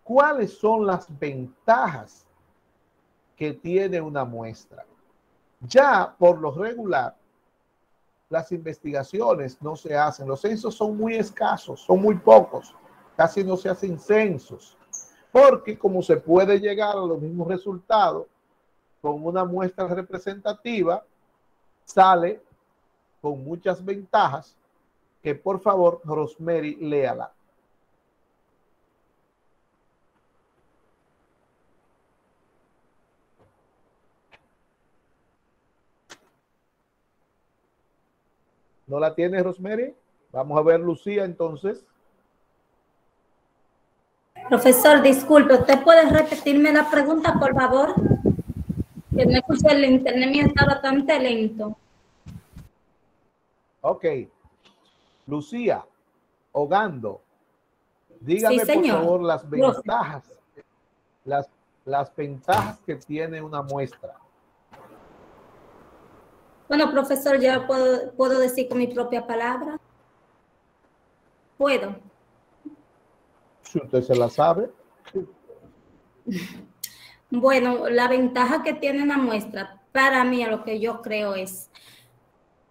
¿cuáles son las ventajas que tiene una muestra? Ya por lo regular, las investigaciones no se hacen. Los censos son muy escasos, son muy pocos. Casi no se hacen censos. Porque como se puede llegar a los mismos resultados con una muestra representativa, sale con muchas ventajas que, por favor, Rosemary, léala. ¿No la tiene, Rosemary? Vamos a ver, Lucía, entonces. Profesor, disculpe, ¿usted puede repetirme la pregunta, por favor? Que me escuché, el internet mío está bastante lento. Ok. Lucía, Ogando, dígame, Sí, señor. por favor, las ventajas, las ventajas que tiene una muestra. Bueno, profesor, ya puedo decir con mi propia palabra. ¿Puedo? Si usted se la sabe. Bueno, la ventaja que tiene una muestra, para mí, a lo que yo creo es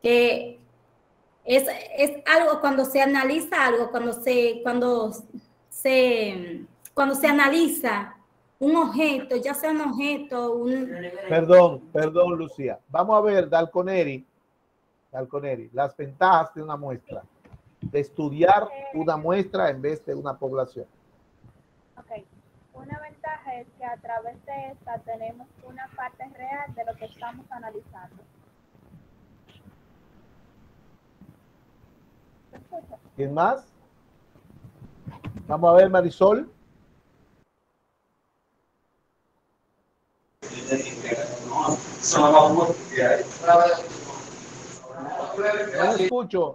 que es algo cuando se analiza algo, cuando se analiza un objeto, ya sea un objeto, Perdón, Lucía. Vamos a ver, Dalconeri, las ventajas de una muestra, de estudiar una muestra en vez de una población. Ok, una ventaja es que a través de esta tenemos una parte real de lo que estamos analizando. ¿Quién más? Vamos a ver, Marisol.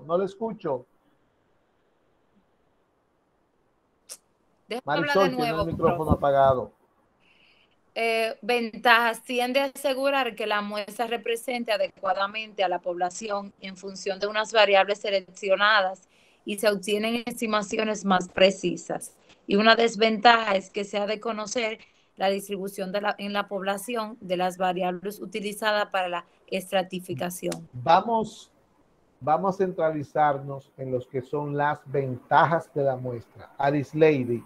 No le escucho. Marisol, tiene el micrófono apagado. Ventajas: tiende a asegurar que la muestra represente adecuadamente a la población en función de unas variables seleccionadas y se obtienen estimaciones más precisas. Y una desventaja es que se ha de conocer la distribución en la población de las variables utilizadas para la estratificación. Vamos a centralizarnos en los que son las ventajas de la muestra. Arisleidy.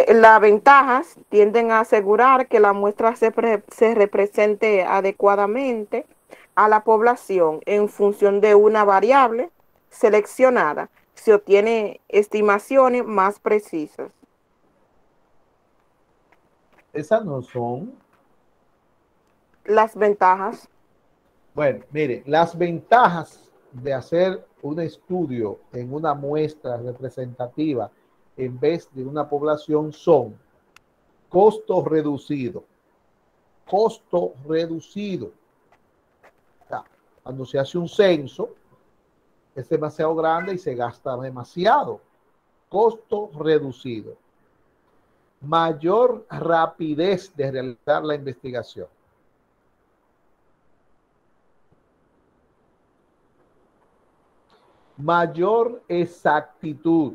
Las ventajas tienden a asegurar que la muestra se represente adecuadamente a la población en función de una variable seleccionada. Se obtiene estimaciones más precisas. Esas no son las ventajas. Bueno, mire, las ventajas de hacer un estudio en una muestra representativa en vez de una población son costo reducido. Costo reducido. O sea, cuando se hace un censo, es demasiado grande y se gasta demasiado. Costo reducido. Mayor rapidez de realizar la investigación. Mayor exactitud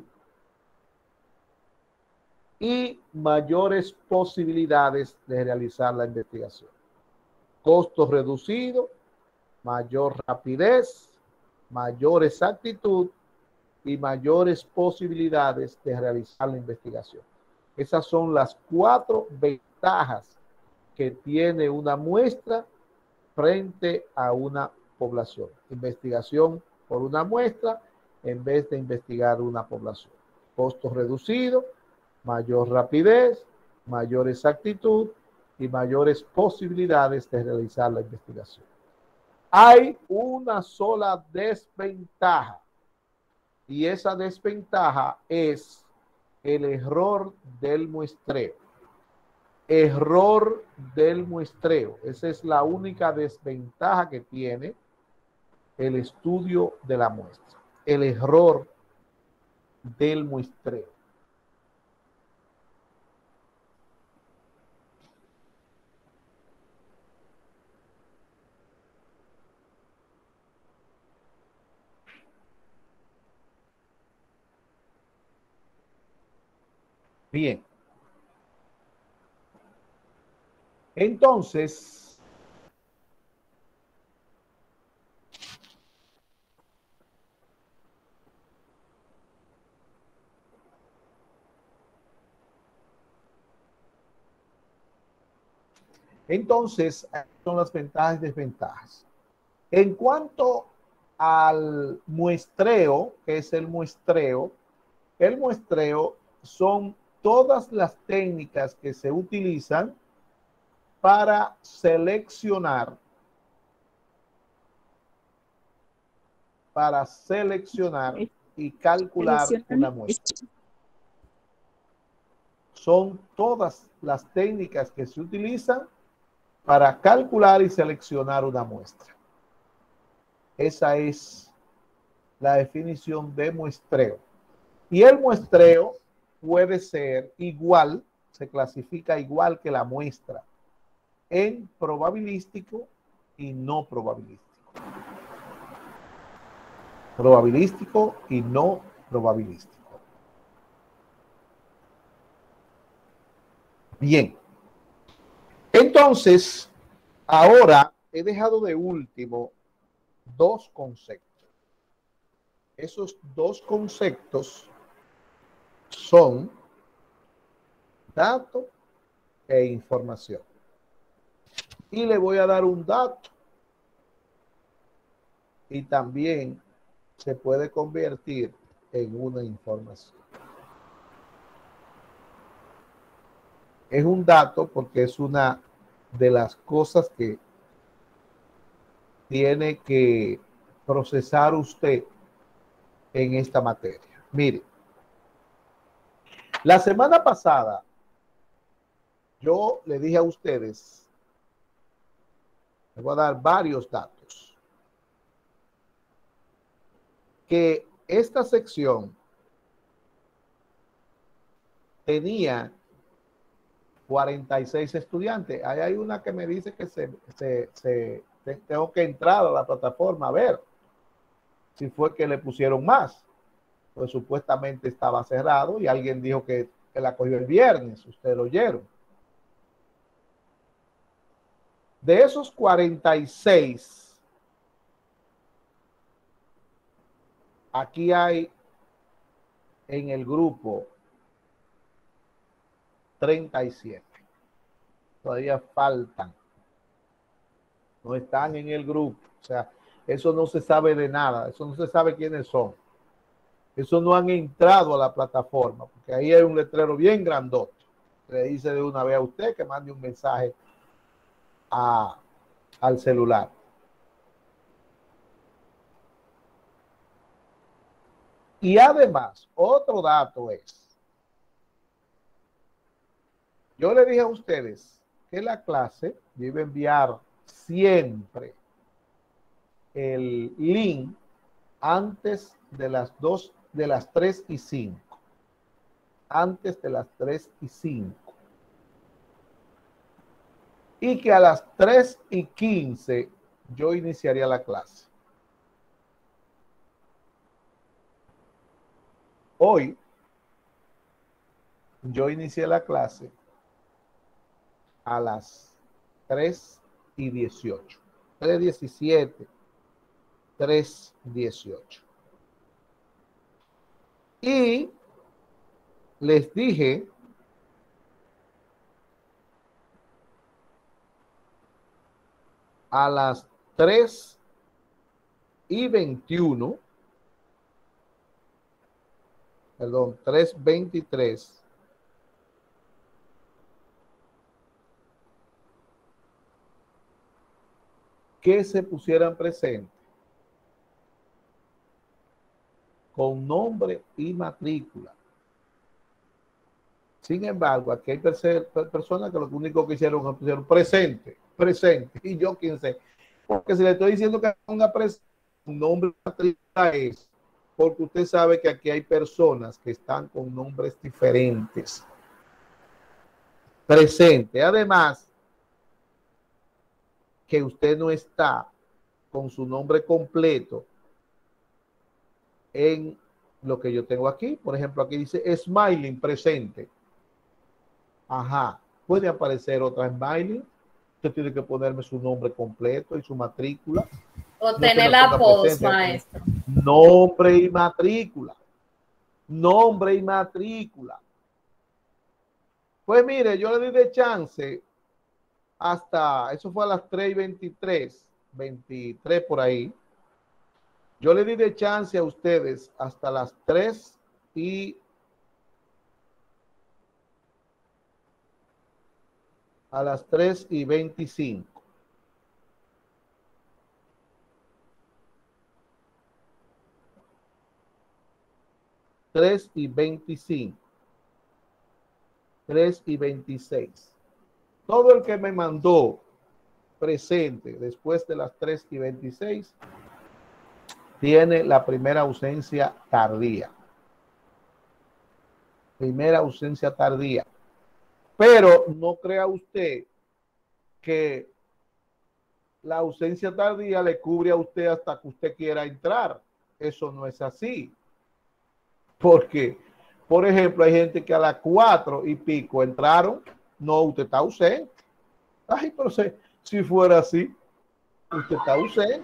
y mayores posibilidades de realizar la investigación. Costo reducido, mayor rapidez, mayor exactitud y mayores posibilidades de realizar la investigación. Esas son las 4 ventajas que tiene una muestra frente a una población. Investigación por una muestra en vez de investigar una población. Costo reducido, mayor rapidez, mayor exactitud y mayores posibilidades de realizar la investigación. Hay una sola desventaja y esa desventaja es el error del muestreo. Error del muestreo. Esa es la única desventaja que tiene el estudio de la muestra. El error del muestreo. Bien. Entonces, son las ventajas y desventajas. En cuanto al muestreo, que es el muestreo son todas las técnicas que se utilizan para seleccionar y calcular una muestra. Son todas las técnicas que se utilizan para calcular y seleccionar una muestra. Esa es la definición de muestreo. Y el muestreo puede ser igual, se clasifica igual que la muestra en probabilístico y no probabilístico. Probabilístico y no probabilístico. Bien. Entonces, ahora he dejado de último 2 conceptos. Esos 2 conceptos son dato e información. Y le voy a dar un dato y también se puede convertir en una información. Es un dato porque es una de las cosas que tiene que procesar usted en esta materia. Mire, la semana pasada yo le dije a ustedes, les voy a dar varios datos, que esta sección tenía 46 estudiantes. Ahí hay una que me dice que tengo que entrar a la plataforma a ver si fue que le pusieron más. pues supuestamente estaba cerrado y alguien dijo que la cogió el viernes, ustedes lo oyeron. De esos 46, aquí hay en el grupo 37. Todavía faltan. No están en el grupo. O sea, eso no se sabe de nada. Eso no se sabe quiénes son. Eso no han entrado a la plataforma, porque ahí hay un letrero bien grandote. Le dice de una vez a usted que mande un mensaje al celular. Y además, otro dato es, yo le dije a ustedes que la clase debe enviar siempre el link antes de las 3:05. Antes de las 3:05. Y que a las 3:15 yo iniciaría la clase. Hoy yo inicié la clase a las 3:18. 3:17. 3:18. Y les dije a las 3:21, perdón, 3:23, que se pusieran presentes con nombre y matrícula. Sin embargo, aquí hay personas que lo único que hicieron es pusieron presente. Y yo quién sé. Porque si le estoy diciendo que ponga presente, un nombre y matrícula es porque usted sabe que aquí hay personas que están con nombres diferentes. Presente. Además, que usted no está con su nombre completo en lo que yo tengo aquí. Por ejemplo, aquí dice Smiling presente. Ajá. Puede aparecer otra Smiling. Usted tiene que ponerme su nombre completo y su matrícula. O tener la post, maestro. Nombre y matrícula. Nombre y matrícula. Pues mire, yo le di de chance hasta, eso fue a las 3:23, 23 por ahí. Yo le di de chance a ustedes hasta las 3:25. A las 3:25. y 3:26. Todo el que me mandó presente después de las 3:26 tiene la primera ausencia tardía. Primera ausencia tardía. Pero no crea usted que la ausencia tardía le cubre a usted hasta que usted quiera entrar. Eso no es así. Porque, por ejemplo, hay gente que a las 4:00 entraron. No, usted está ausente. Ay, pero si fuera así, usted está ausente.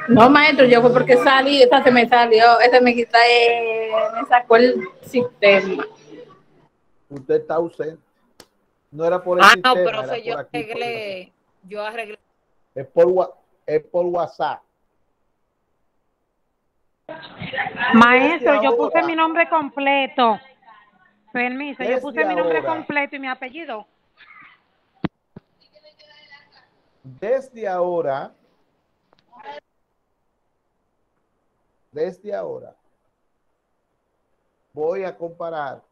No, maestro, yo fue porque salí, esta se me salió, esta me sacó el sistema. Usted está ausente. No era por el sistema. No, pero yo arreglé. Es por WhatsApp. Maestro, yo puse mi nombre completo. Permiso, yo puse mi nombre completo y mi apellido. Desde ahora, voy a comparar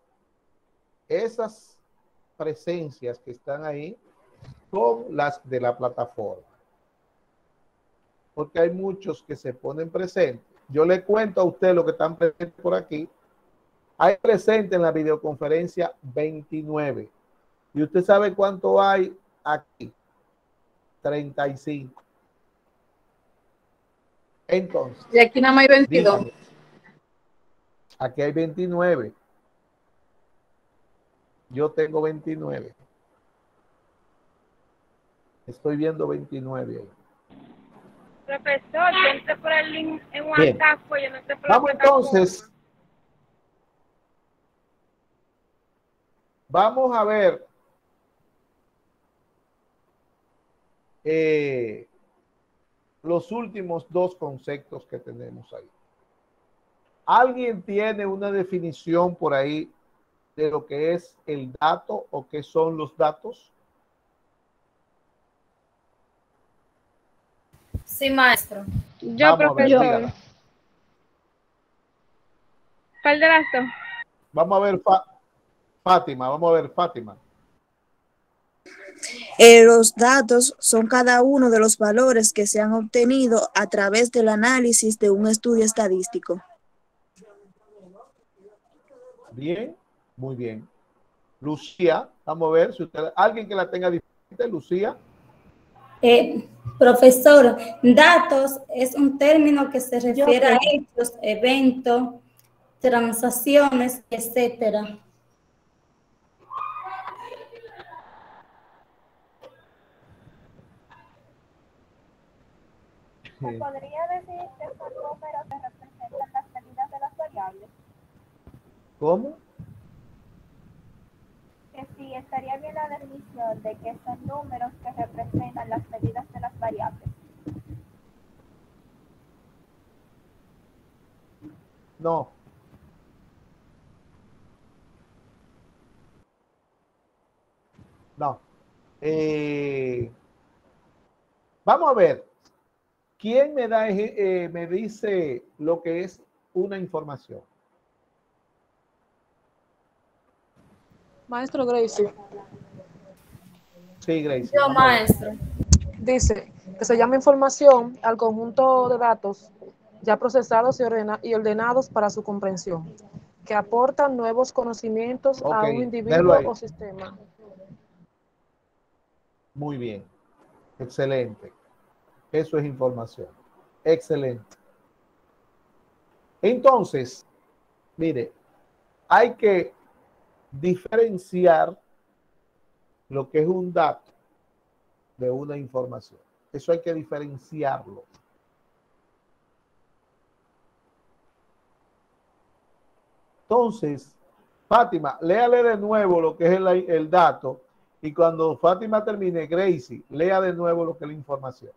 esas presencias que están ahí con las de la plataforma. Porque hay muchos que se ponen presentes. Yo le cuento a usted lo que están presentes por aquí. Hay presente en la videoconferencia 29. ¿Y usted sabe cuánto hay aquí? 35. Entonces. Y aquí nada más hay 22. Aquí hay 29. Yo tengo 29. Estoy viendo 29 ahí. Profesor, yo entré por el link en Bien. WhatsApp, pues yo no sé por la Vamos plataforma. entonces. Vamos a ver los últimos dos conceptos que tenemos ahí. ¿Alguien tiene una definición por ahí de lo que es el dato o qué son los datos? Sí, maestro. Yo, Vamos a ver, profesor. dígala. ¿Cuál de las dos? Vamos a ver, Fátima, vamos a ver, Fátima. Los datos son cada uno de los valores que se han obtenido a través del análisis de un estudio estadístico. Bien, muy bien. Lucía, vamos a ver si usted, alguien que la tenga diferente, Lucía. Profesor, datos es un término que se refiere a hechos, eventos, transacciones, etcétera. ¿Me podría decir que son números que representan las medidas de las variables? ¿Cómo? Que sí, estaría bien la definición de que son números que representan las medidas de las variables. No. No. Vamos a ver. ¿Quién me da, me dice lo que es una información? Maestro Gracie. Sí, Gracie. Yo, maestro. Dice que se llama información al conjunto de datos ya procesados y ordenados para su comprensión, que aportan nuevos conocimientos a un individuo o sistema. Muy bien. Excelente. Eso es información. Excelente. Entonces, mire, hay que diferenciar lo que es un dato de una información. Eso hay que diferenciarlo. Entonces, Fátima, léale de nuevo lo que es el dato y cuando Fátima termine, Gracie, lea de nuevo lo que es la información.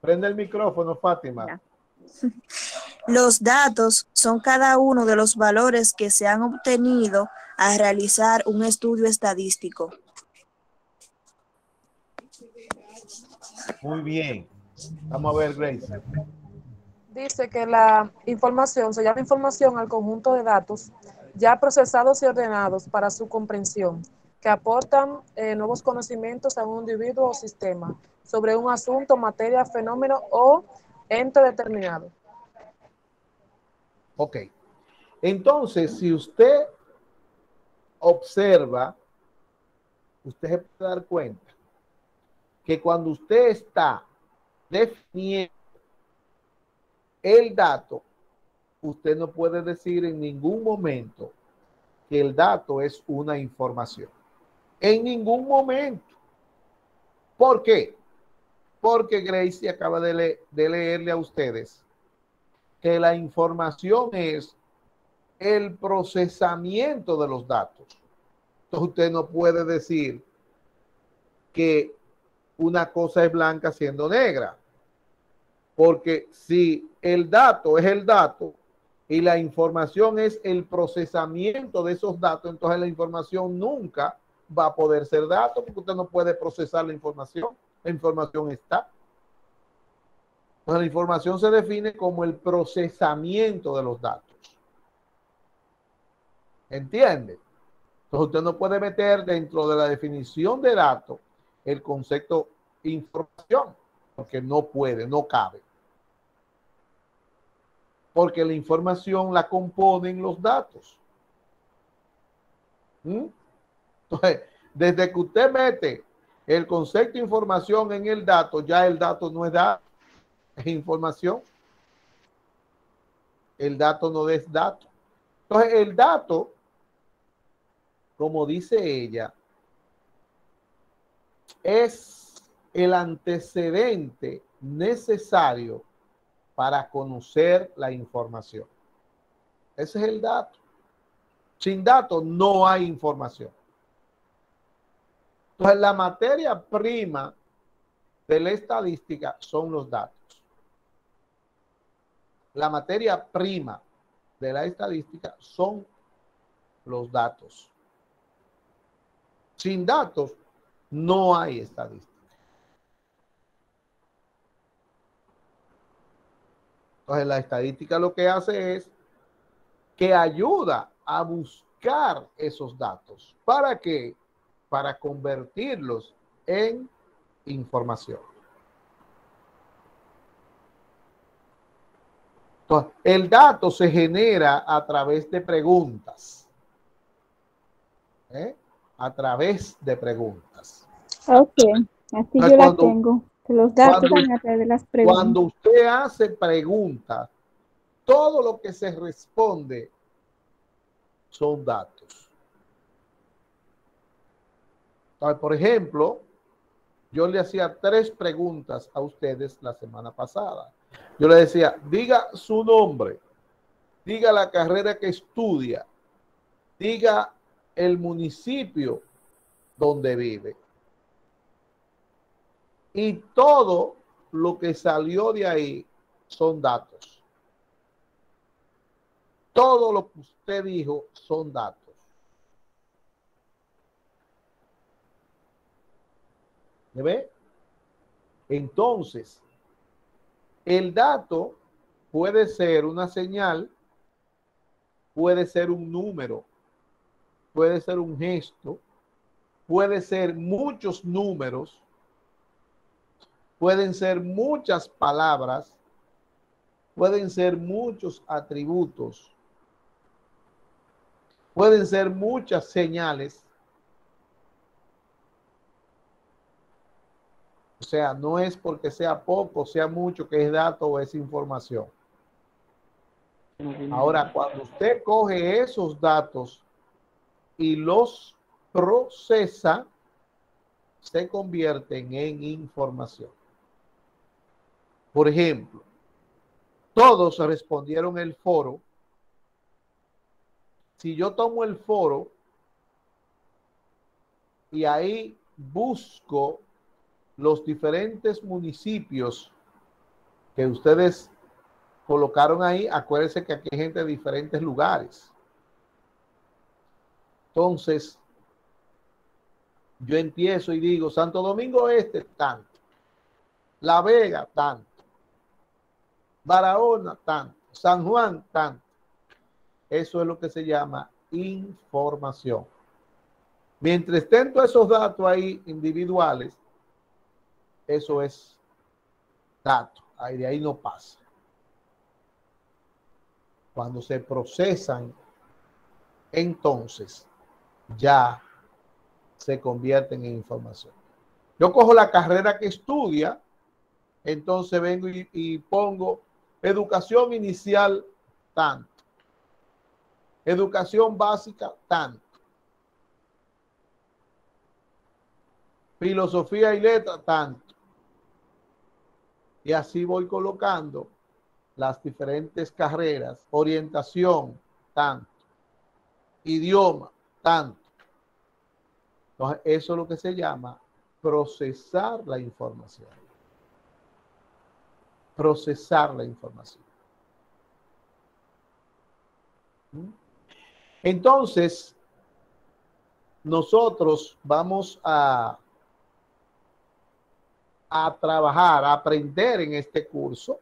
Prende el micrófono, Fátima. Los datos son cada uno de los valores que se han obtenido al realizar un estudio estadístico. Muy bien. Vamos a ver, Gracie. Dice que la información se llama información al conjunto de datos ya procesados y ordenados para su comprensión, que aportan nuevos conocimientos a un individuo o sistema sobre un asunto, materia, fenómeno o ente determinado. Ok. Entonces, si usted observa, usted se puede dar cuenta que cuando usted está definiendo el dato, usted no puede decir en ningún momento que el dato es una información. En ningún momento. ¿Por qué? Porque Gracie acaba de leerle a ustedes que la información es el procesamiento de los datos. Entonces usted no puede decir que una cosa es blanca siendo negra. Porque si el dato es el dato y la información es el procesamiento de esos datos, entonces la información nunca va a poder ser dato porque usted no puede procesar la información. La información está. Entonces la información se define como el procesamiento de los datos. ¿Entiende? Entonces usted no puede meter dentro de la definición de datos el concepto información, porque no puede, no cabe. Porque la información la componen los datos. Entonces, desde que usted mete el concepto de información en el dato, ya el dato no es dato, es información. el dato no es dato. Entonces, el dato, como dice ella, es el antecedente necesario para conocer la información. Ese es el dato. Sin datos no hay información. Entonces, la materia prima de la estadística son los datos. La materia prima de la estadística son los datos. Sin datos no hay estadística. Entonces, la estadística lo que hace es que ayuda a buscar esos datos. ¿Para qué? Para convertirlos en información. Entonces, el dato se genera a través de preguntas. A través de preguntas. Ok, así yo la tengo. Los datos van a través de las preguntas. Cuando usted hace preguntas, todo lo que se responde son datos. Entonces, por ejemplo, yo le hacía 3 preguntas a ustedes la semana pasada. Yo le decía, diga su nombre, diga la carrera que estudia, diga el municipio donde vive. Y todo lo que salió de ahí son datos. Todo lo que usted dijo son datos. ¿Me ve? Entonces, el dato puede ser una señal, puede ser un número, puede ser un gesto, puede ser muchos números, pueden ser muchas palabras, pueden ser muchos atributos, pueden ser muchas señales. O sea, no es porque sea poco, sea mucho, que es dato o es información. Ahora, cuando usted coge esos datos y los procesa, se convierten en información. Por ejemplo, todos respondieron el foro. Si yo tomo el foro y ahí busco los diferentes municipios que ustedes colocaron ahí, acuérdense que aquí hay gente de diferentes lugares. Entonces, yo empiezo y digo, Santo Domingo Este, tanto. La Vega, tanto. Barahona, tanto. San Juan, tanto. Eso es lo que se llama información. Mientras estén todos esos datos ahí individuales, eso es dato. Ahí de ahí no pasa. Cuando se procesan, entonces ya se convierten en información. Yo cojo la carrera que estudia, entonces vengo y pongo educación inicial tanto, educación básica tanto, filosofía y letra tanto. Y así voy colocando las diferentes carreras, orientación tanto, idioma tanto. Entonces, eso es lo que se llama procesar la información. Procesar la información. Entonces, nosotros vamos a trabajar, a aprender en este curso,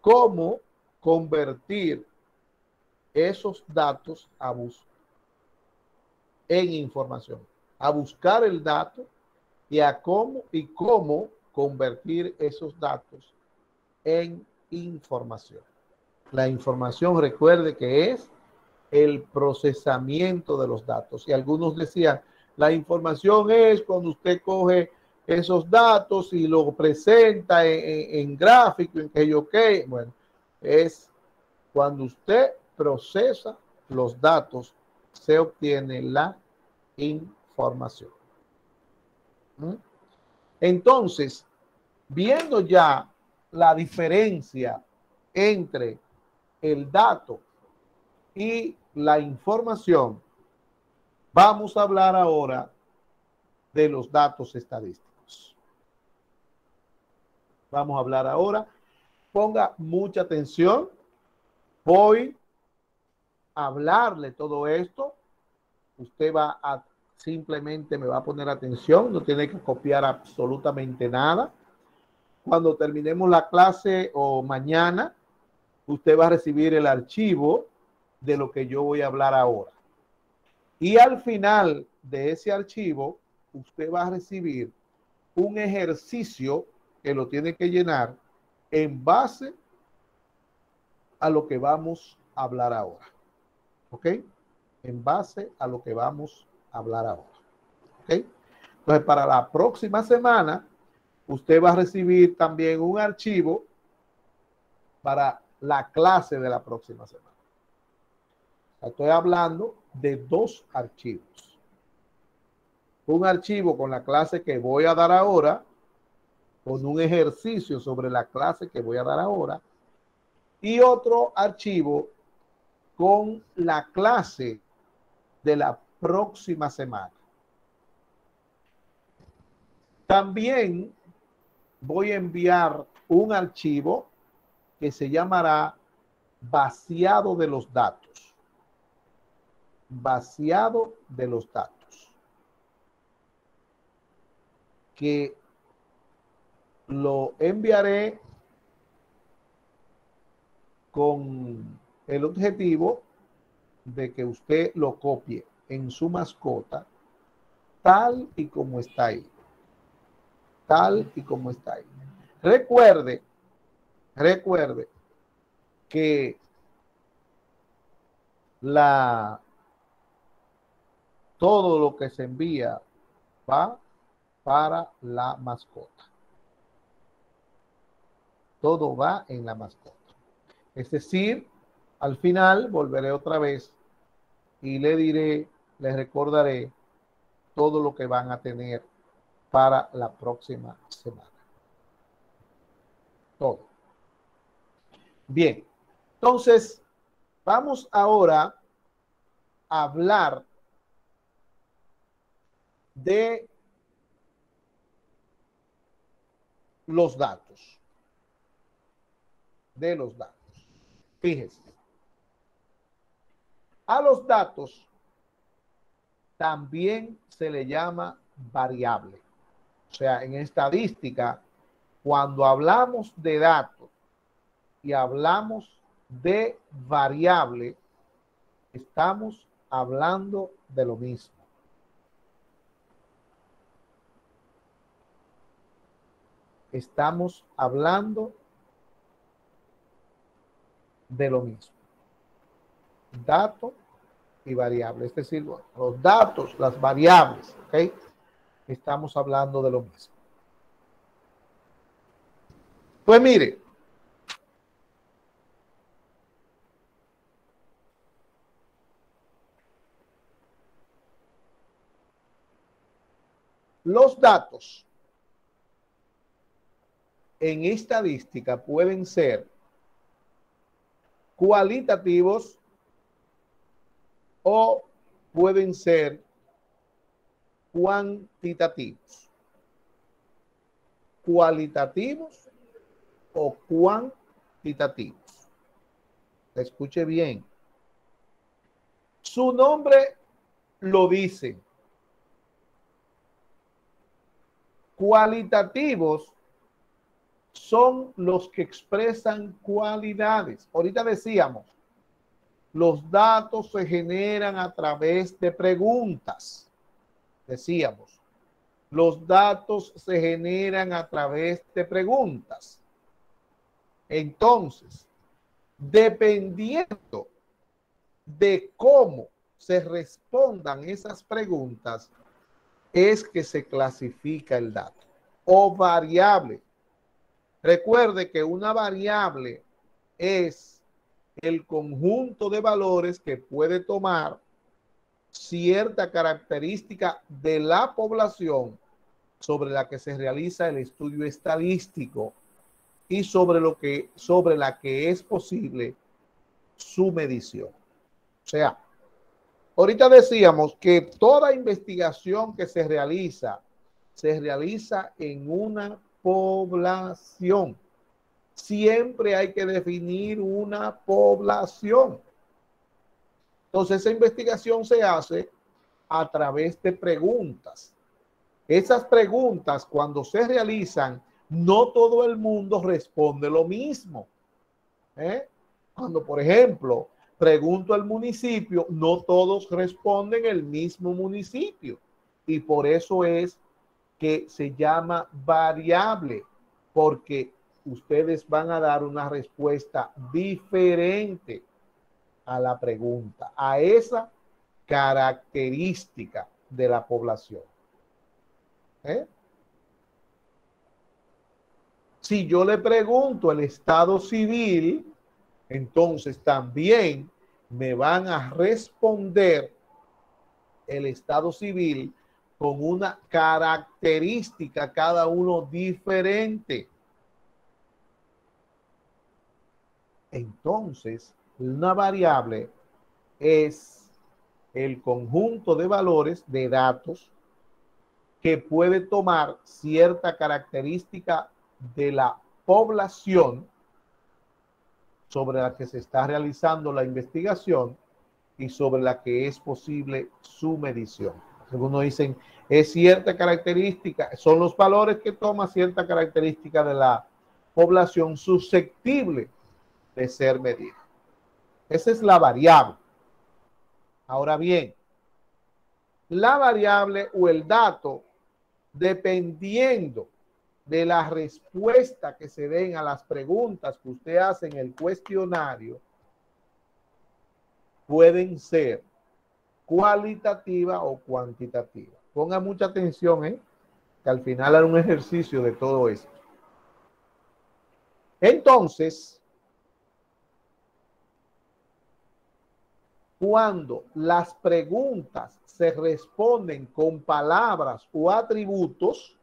cómo convertir esos datos en información, a buscar el dato y cómo convertir esos datos en información. La información, recuerde que es el procesamiento de los datos. Y algunos decían, la información es cuando usted coge esos datos y lo presenta en gráfico, en que yo qué. Bueno, es cuando usted procesa los datos, se obtiene la información. Entonces, viendo ya la diferencia entre el dato y la información, vamos a hablar ahora de los datos estadísticos. Vamos a hablar ahora. Ponga mucha atención. Voy a hablarle todo esto. Usted va a simplemente me va a poner atención. No tiene que copiar absolutamente nada. Cuando terminemos la clase o mañana, usted va a recibir el archivo de lo que yo voy a hablar ahora. Y al final de ese archivo, usted va a recibir un ejercicio que lo tiene que llenar en base a lo que vamos a hablar ahora. ¿Ok? En base a lo que vamos a hablar ahora. ¿Ok? Entonces, para la próxima semana, usted va a recibir también un archivo para la clase de la próxima semana. Estoy hablando de 2 archivos. Un archivo con la clase que voy a dar ahora, con un ejercicio sobre la clase que voy a dar ahora, y otro archivo con la clase de la próxima semana. También voy a enviar un archivo que se llamará vaciado de los datos. Vaciado de los datos. Que lo enviaré con el objetivo de que usted lo copie en su mascota tal y como está ahí. Tal y como está ahí. Recuerde que todo lo que se envía va para la mascota. Todo va en la mascota. Es decir, al final volveré otra vez y le diré, les recordaré todo lo que van a tener para la próxima semana. Todo. Bien. Entonces, vamos ahora a hablar de los datos. De los datos. Fíjense. A los datos también se le llama variable. O sea, en estadística, cuando hablamos de datos y hablamos de variable, estamos hablando de lo mismo. Estamos hablando de lo mismo. Dato y variable. Es decir, los datos, las variables, ¿ok? Estamos hablando de lo mismo. Pues mire, los datos en estadística pueden ser cualitativos o pueden ser cuantitativos. Cualitativos o cuantitativos. Escuche bien. Su nombre lo dice. Cualitativos son los que expresan cualidades. Ahorita decíamos, los datos se generan a través de preguntas. Decíamos, los datos se generan a través de preguntas. Entonces, dependiendo de cómo se respondan esas preguntas, es que se clasifica el dato. o variable. Recuerde que una variable es el conjunto de valores que puede tomar cierta característica de la población sobre la que se realiza el estudio estadístico y sobre la que es posible su medición. O sea, ahorita decíamos que toda investigación que se realiza en una población. Siempre hay que definir una población. Entonces, esa investigación se hace a través de preguntas. Esas preguntas, cuando se realizan, no todo el mundo responde lo mismo. Cuando, por ejemplo, pregunto al municipio, no todos responden el mismo municipio. Y por eso es que se llama variable, porque ustedes van a dar una respuesta diferente a la pregunta, a esa característica de la población. Si yo le pregunto el estado civil, entonces también me van a responder el estado civil con una característica cada uno diferente. Entonces, una variable es el conjunto de valores, de datos, que puede tomar cierta característica de la población sobre la que se está realizando la investigación y sobre la que es posible su medición. Algunos dicen, es cierta característica, son los valores que toma cierta característica de la población susceptible de ser medida. Esa es la variable. Ahora bien, la variable o el dato, dependiendo de la respuesta que se den a las preguntas que usted hace en el cuestionario, pueden ser cualitativa o cuantitativa. Ponga mucha atención, que al final hará un ejercicio de todo esto. Entonces, cuando las preguntas se responden con palabras o atributos,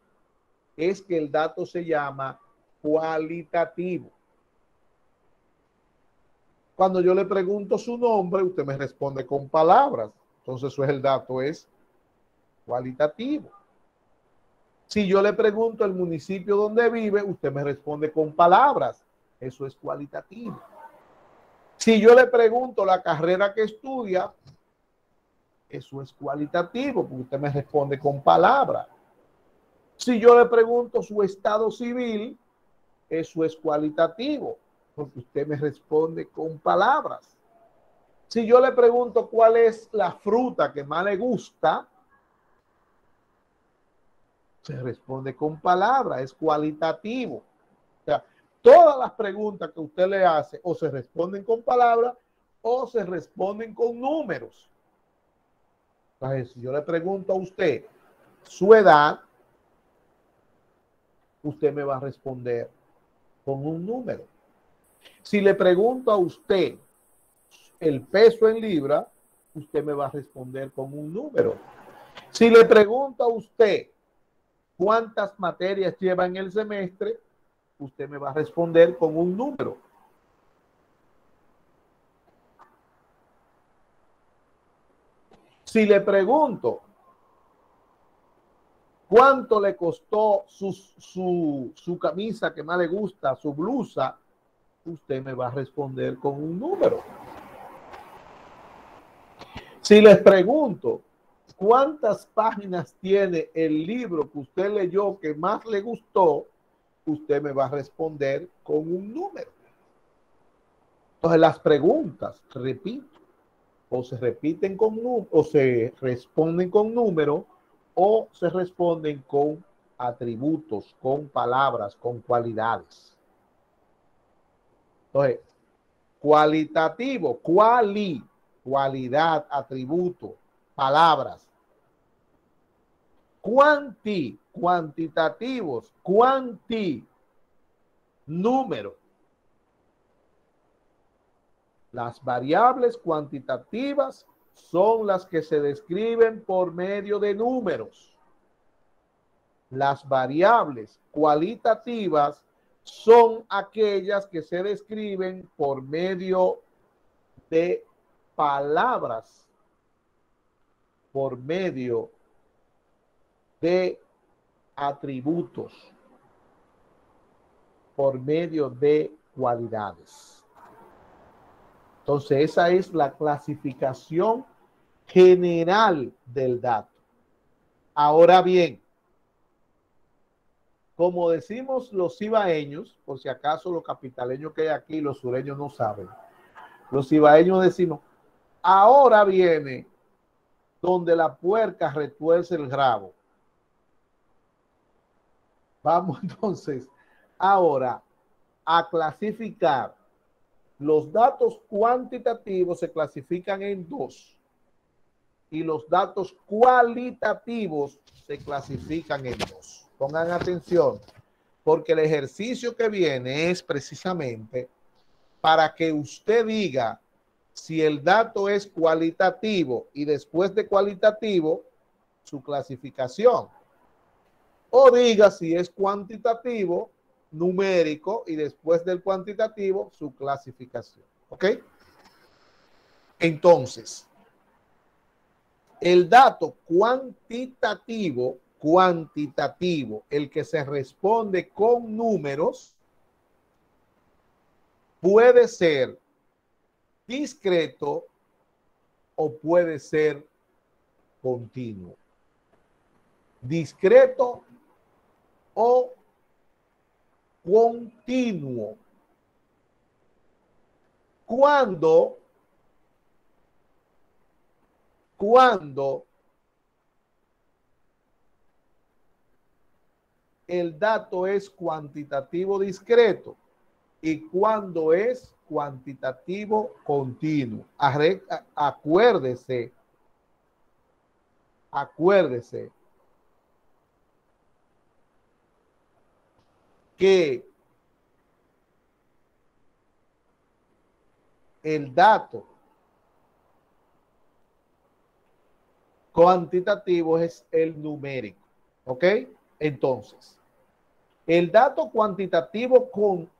es que el dato se llama cualitativo. Cuando yo le pregunto su nombre, usted me responde con palabras. Entonces, eso es el dato, es cualitativo. Si yo le pregunto el municipio donde vive, usted me responde con palabras. Eso es cualitativo. Si yo le pregunto la carrera que estudia, eso es cualitativo, porque usted me responde con palabras. Si yo le pregunto su estado civil, eso es cualitativo, porque usted me responde con palabras. Si yo le pregunto cuál es la fruta que más le gusta, se responde con palabras, es cualitativo. O sea, todas las preguntas que usted le hace o se responden con palabras o se responden con números. Entonces, si yo le pregunto a usted su edad, usted me va a responder con un número. Si le pregunto a usted el peso en libra, usted me va a responder con un número. Si le pregunto a usted cuántas materias lleva en el semestre, usted me va a responder con un número. Si le pregunto cuánto le costó su camisa que más le gusta, su blusa, usted me va a responder con un número. Si les pregunto cuántas páginas tiene el libro que usted leyó que más le gustó, usted me va a responder con un número. Entonces las preguntas, repito, o se repiten con o se responden con números o se responden con atributos, con palabras, con cualidades. Entonces, cualitativo, cualidad, atributo, palabras. cuantitativos, número. Las variables cuantitativas son las que se describen por medio de números. Las variables cualitativas son aquellas que se describen por medio de palabras, por medio de atributos, por medio de cualidades. Entonces, esa es la clasificación general del dato. Ahora bien, como decimos los cibaeños, por si acaso los capitaleños que hay aquí, los sureños no saben, los cibaeños decimos, ahora viene donde la puerca retuerce el rabo. Vamos entonces ahora a clasificar. Los datos cuantitativos se clasifican en dos y los datos cualitativos se clasifican en dos. Pongan atención, porque el ejercicio que viene es precisamente para que usted diga si el dato es cualitativo y después de cualitativo su clasificación, o diga si es cuantitativo, numérico, y después del cuantitativo su clasificación. ¿Ok? Entonces, el dato cuantitativo, el que se responde con números, puede ser discreto o puede ser continuo. Discreto o continuo. Cuando el dato es cuantitativo discreto y cuando es cuantitativo continuo. Acuérdese que el dato cuantitativo es el numérico. ¿Ok? Entonces, el dato cuantitativo con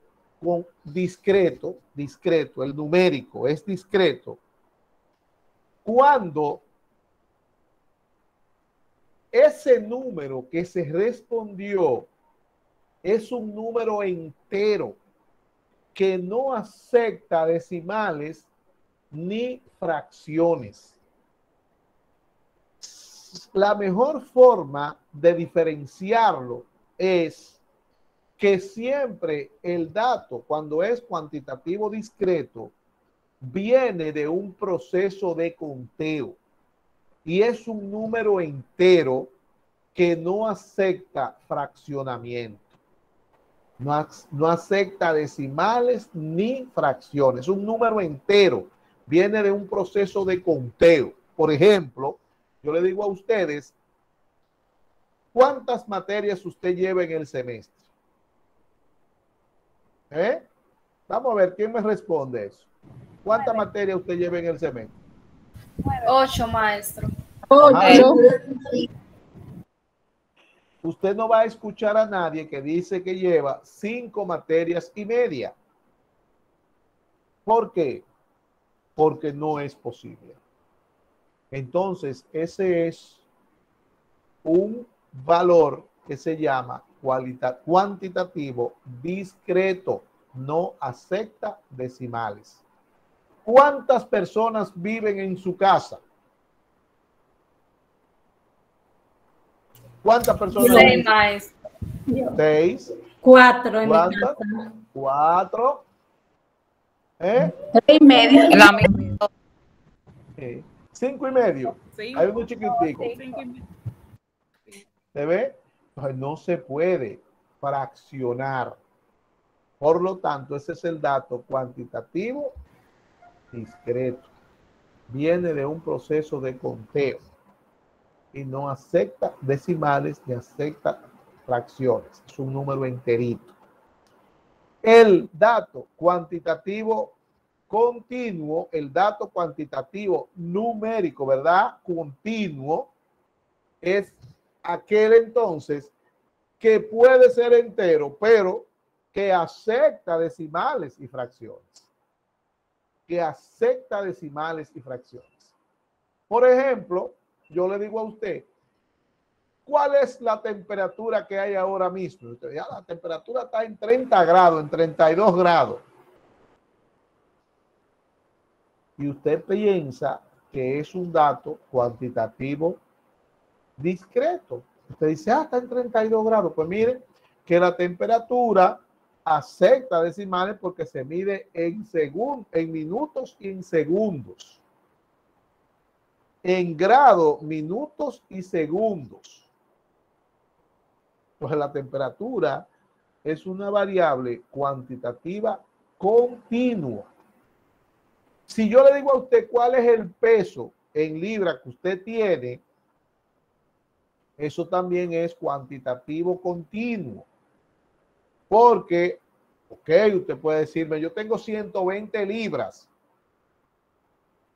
discreto, el numérico es discreto, cuando ese número que se respondió es un número entero que no acepta decimales ni fracciones. La mejor forma de diferenciarlo es que siempre el dato, cuando es cuantitativo discreto, viene de un proceso de conteo y es un número entero que no acepta fraccionamiento. No acepta decimales ni fracciones. Un número entero viene de un proceso de conteo. Por ejemplo, yo le digo a ustedes, ¿cuántas materias usted lleva en el semestre? Vamos a ver, ¿quién me responde eso? ¿Cuántas materias usted lleva en el semestre? 8, maestro. 8. Usted no va a escuchar a nadie que dice que lleva 5 materias y media. ¿Por qué? Porque no es posible. Entonces, ese es un valor que se llama cuantitativo discreto. No acepta decimales. ¿Cuántas personas viven en su casa? ¿Cuántas personas? 6, maestro. 6. 4 en mi casa. 4. 3,5. 5,5. Hay uno chiquitico. ¿Se ve? Pues no se puede fraccionar. Por lo tanto, ese es el dato cuantitativo discreto. Viene de un proceso de conteo. y no acepta decimales ni acepta fracciones. Es un número enterito. El dato cuantitativo continuo, el dato cuantitativo numérico, ¿verdad? Continuo, es aquel entonces que puede ser entero, pero que acepta decimales y fracciones. Que acepta decimales y fracciones. Por ejemplo, yo le digo a usted, ¿cuál es la temperatura que hay ahora mismo? Usted, ya la temperatura está en 30 grados, en 32 grados. Y usted piensa que es un dato cuantitativo discreto. Usted dice, está en 32 grados. Pues mire que la temperatura acepta decimales porque se mide en minutos y en segundos. En grado, minutos y segundos. Entonces la temperatura es una variable cuantitativa continua. Si yo le digo a usted cuál es el peso en libras que usted tiene, eso también es cuantitativo continuo. Porque, ok, usted puede decirme, yo tengo 120 libras,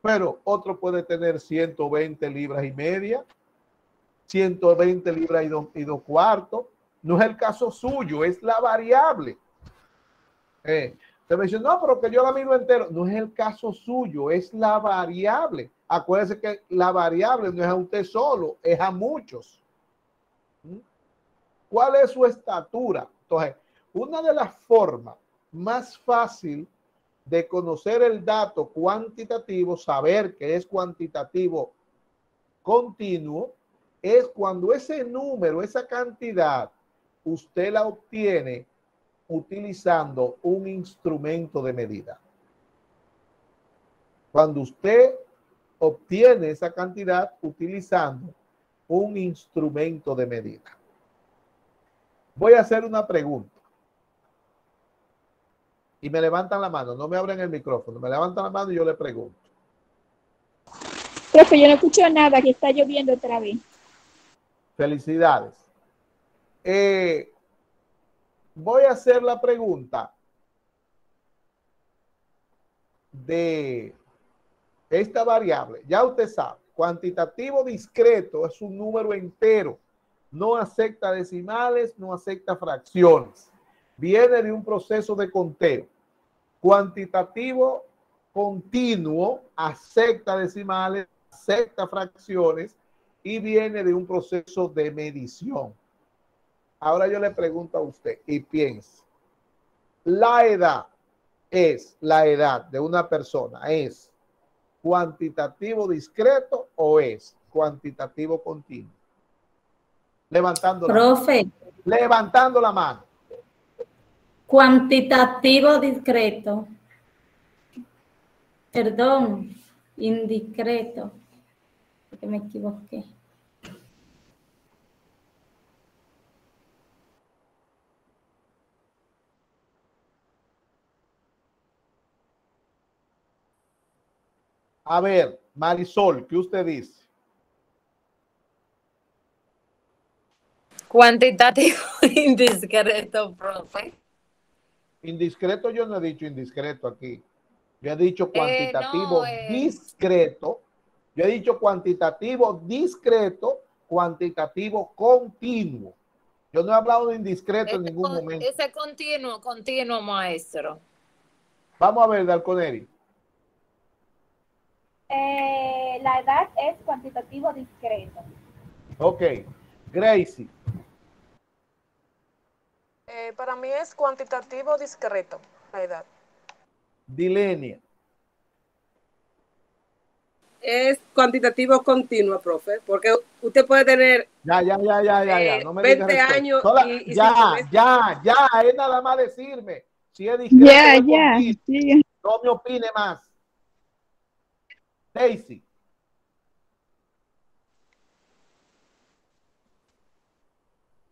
pero otro puede tener 120 libras y media, 120 libras y dos cuartos. No es el caso suyo, es la variable. Usted me dice, no, pero que yo la mido entero. No es el caso suyo, es la variable. Acuérdese que la variable no es a usted solo, es a muchos. ¿Cuál es su estatura? Entonces, una de las formas más fácil de conocer el dato cuantitativo, saber que es cuantitativo continuo, es cuando ese número, esa cantidad, usted la obtiene utilizando un instrumento de medida. Cuando usted obtiene esa cantidad utilizando un instrumento de medida. Voy a hacer una pregunta. Y me levantan la mano, no me abren el micrófono, me levantan la mano y yo le pregunto. Profe, yo no escucho nada, que está lloviendo otra vez. Felicidades. Voy a hacer la pregunta de esta variable. Ya usted sabe, cuantitativo discreto es un número entero. No acepta decimales, no acepta fracciones. Viene de un proceso de conteo. Cuantitativo continuo acepta decimales, acepta fracciones y viene de un proceso de medición. Ahora yo le pregunto a usted y piense, la edad de una persona, ¿es cuantitativo discreto o es cuantitativo continuo? Levantando la mano. Cuantitativo discreto. Perdón, indiscreto. Porque me equivoqué. A ver, Marisol, ¿qué usted dice? Cuantitativo indiscreto, profe. Indiscreto, yo no he dicho indiscreto aquí. Yo he dicho cuantitativo discreto. Yo he dicho cuantitativo discreto, cuantitativo continuo. Yo no he hablado de indiscreto en ningún momento. Ese continuo, maestro. Vamos a ver, Dalconeri. La edad es cuantitativo discreto. Ok. Gracie. Para mí es cuantitativo discreto, la edad. Dilenia. Es cuantitativo continuo, profe, porque usted puede tener ya. No me 20 años y ya, es nada más decirme. Si es discreto, Ya. No me opine más. Daisy.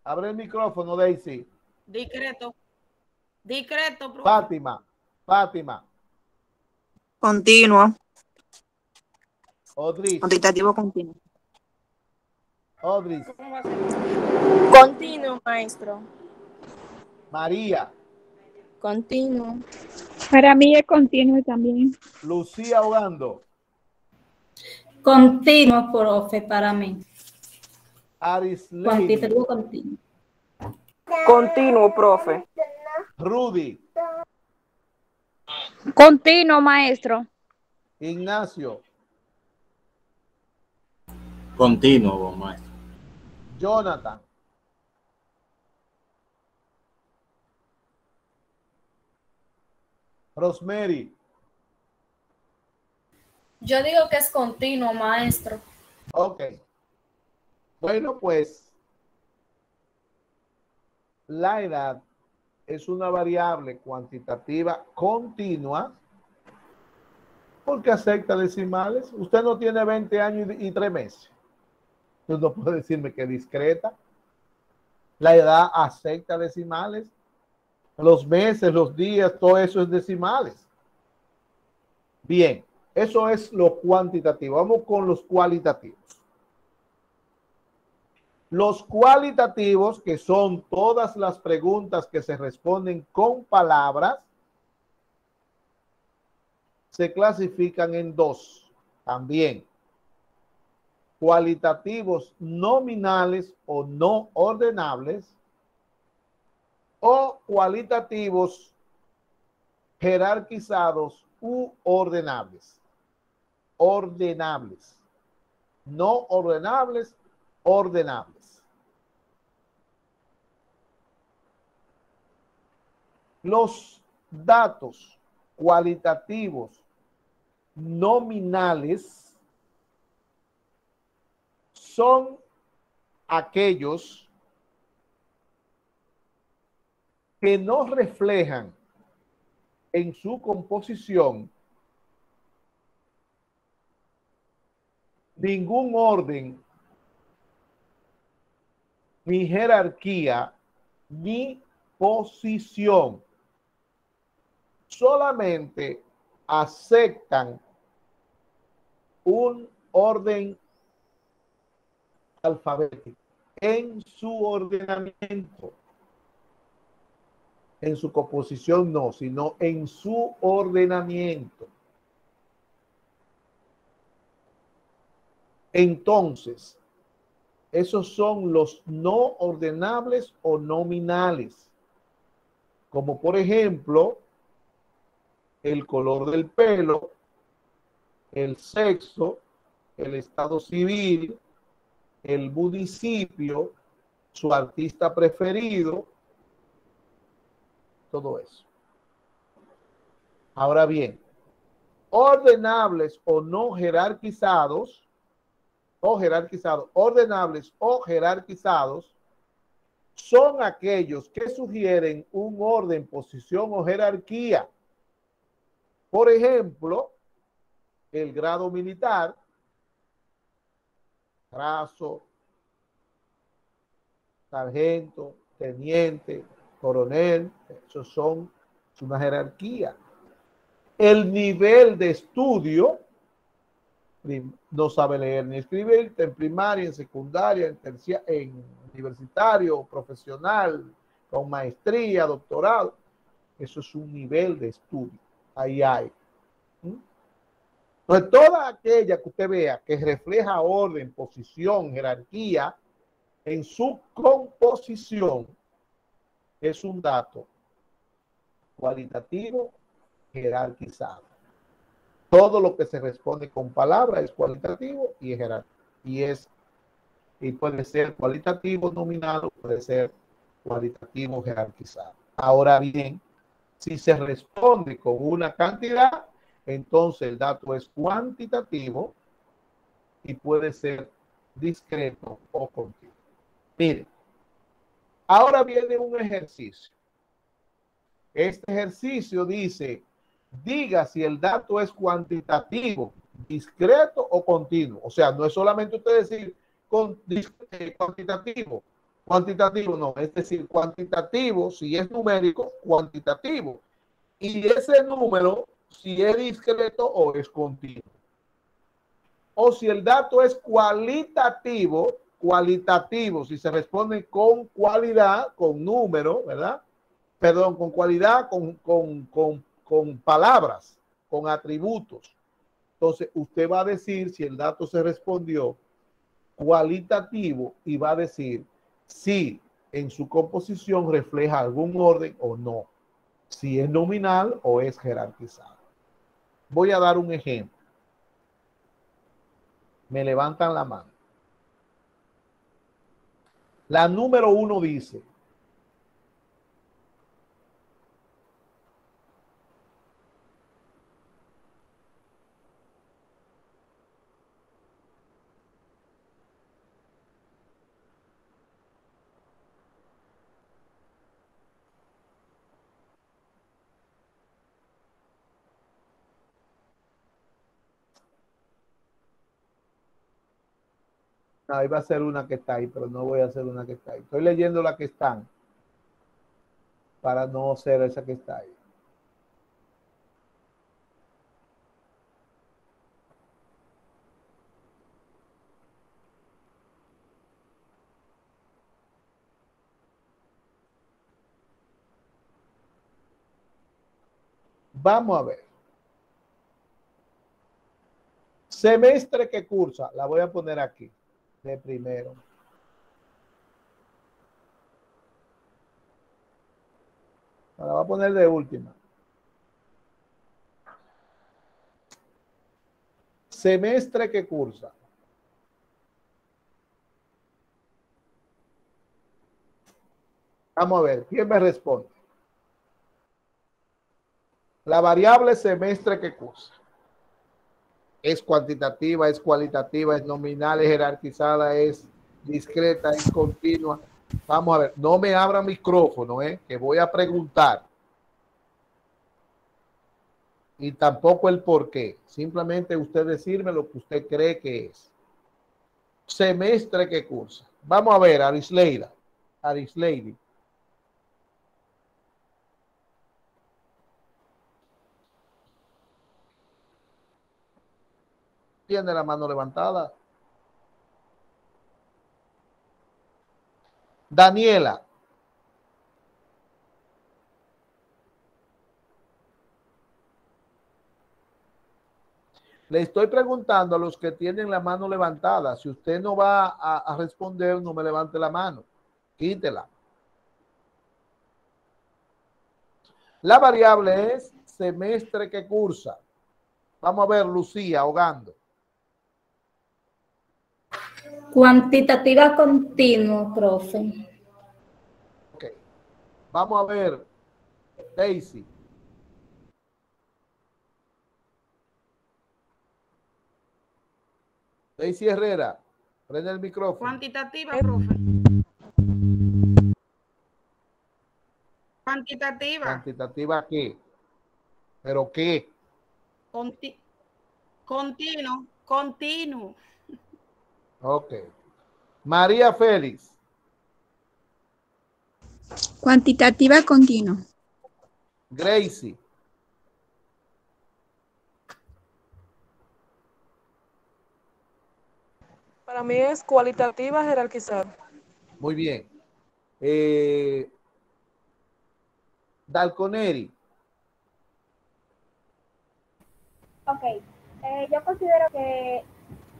Abre el micrófono, Daisy. Discreto, profe. Fátima. Continuo. Odris. Cuantitativo continuo. Odris. Continuo, maestro. María. Continuo. Para mí es continuo también. Lucía Ogando. Continuo, profe, para mí. Arisley. Cuantitativo continuo. Continuo, profe. Rudy. Continuo, maestro. Ignacio. Continuo, maestro. Jonathan. Rosemary. Yo digo que es continuo, maestro. Ok. Bueno, pues la edad es una variable cuantitativa continua porque acepta decimales. Usted no tiene 20 años y 3 meses. Usted no puede decirme que es discreta. La edad acepta decimales. Los meses, los días, todo eso es decimales. Bien, eso es lo cuantitativo. Vamos con los cualitativos. Los cualitativos, que son todas las preguntas que se responden con palabras, se clasifican en 2 también. Cualitativos nominales o no ordenables, o cualitativos jerarquizados u ordenables. Ordenables. No ordenables, ordenables. Los datos cualitativos nominales son aquellos que no reflejan en su composición ningún orden, ni jerarquía, ni posición. Solamente aceptan un orden alfabético en su ordenamiento. En su composición no, sino en su ordenamiento. Entonces, esos son los no ordenables o nominales. Como por ejemplo, el color del pelo, el sexo, el estado civil, el municipio, su artista preferido, todo eso. Ahora bien, ordenables o no jerarquizados, ordenables o jerarquizados, son aquellos que sugieren un orden, posición o jerarquía. Por ejemplo, el grado militar, raso, sargento, teniente, coronel, eso son una jerarquía. El nivel de estudio, no sabe leer ni escribir, en primaria, en secundaria, en terciaria, en universitario, profesional, con maestría, doctorado, eso es un nivel de estudio. Ahí hay. Entonces, toda aquella que usted vea que refleja orden, posición, jerarquía, en su composición, es un dato cualitativo jerarquizado. Todo lo que se responde con palabras es cualitativo y es jerarquizado. Y puede ser cualitativo nominal o puede ser cualitativo jerarquizado. Ahora bien, si se responde con una cantidad, entonces el dato es cuantitativo y puede ser discreto o continuo. Miren, ahora viene un ejercicio. Este ejercicio dice, diga si el dato es cuantitativo, discreto o continuo. O sea, no es solamente usted decir cuantitativo. Cuantitativo no, es decir, cuantitativo, si es numérico, cuantitativo. Y ese número, si es discreto o es continuo. O si el dato es cualitativo, cualitativo, si se responde con cualidad, con número, ¿verdad? Perdón, con cualidad, con palabras, con atributos. Entonces, usted va a decir si el dato se respondió cualitativo y va a decir si en su composición refleja algún orden o no, si es nominal o es jerarquizado. Voy a dar un ejemplo. Me levantan la mano. La número 1 dice: ahí va a ser una que está ahí, pero no voy a hacer una que está ahí. Estoy leyendo la que están para no ser esa que está ahí. Vamos a ver. Semestre que cursa, la voy a poner aquí de primero. La voy a poner de última. Semestre que cursa. Vamos a ver, ¿quién me responde? La variable semestre que cursa. Es cuantitativa, es cualitativa, es nominal, es jerarquizada, es discreta, es continua. Vamos a ver, no me abra micrófono, que voy a preguntar. Y tampoco el por qué. Simplemente usted decirme lo que usted cree que es. Semestre que cursa. Vamos a ver, Arisleida. Arisleidi. Tiene la mano levantada. Daniela. Le estoy preguntando a los que tienen la mano levantada. Si usted no va a responder, no me levante la mano. Quítela. La variable es semestre que cursa. Vamos a ver, Lucía, ahogando. Cuantitativa continua, profe. Ok. Vamos a ver, Daisy. Daisy Herrera, prende el micrófono. Cuantitativa, profe. Cuantitativa. ¿Cuantitativa qué? ¿Pero qué? Continuo. Ok. María Félix. Cuantitativa continua. Gracie. Para mí es cualitativa jerarquizada. Muy bien. Dalconeri. Ok, yo considero que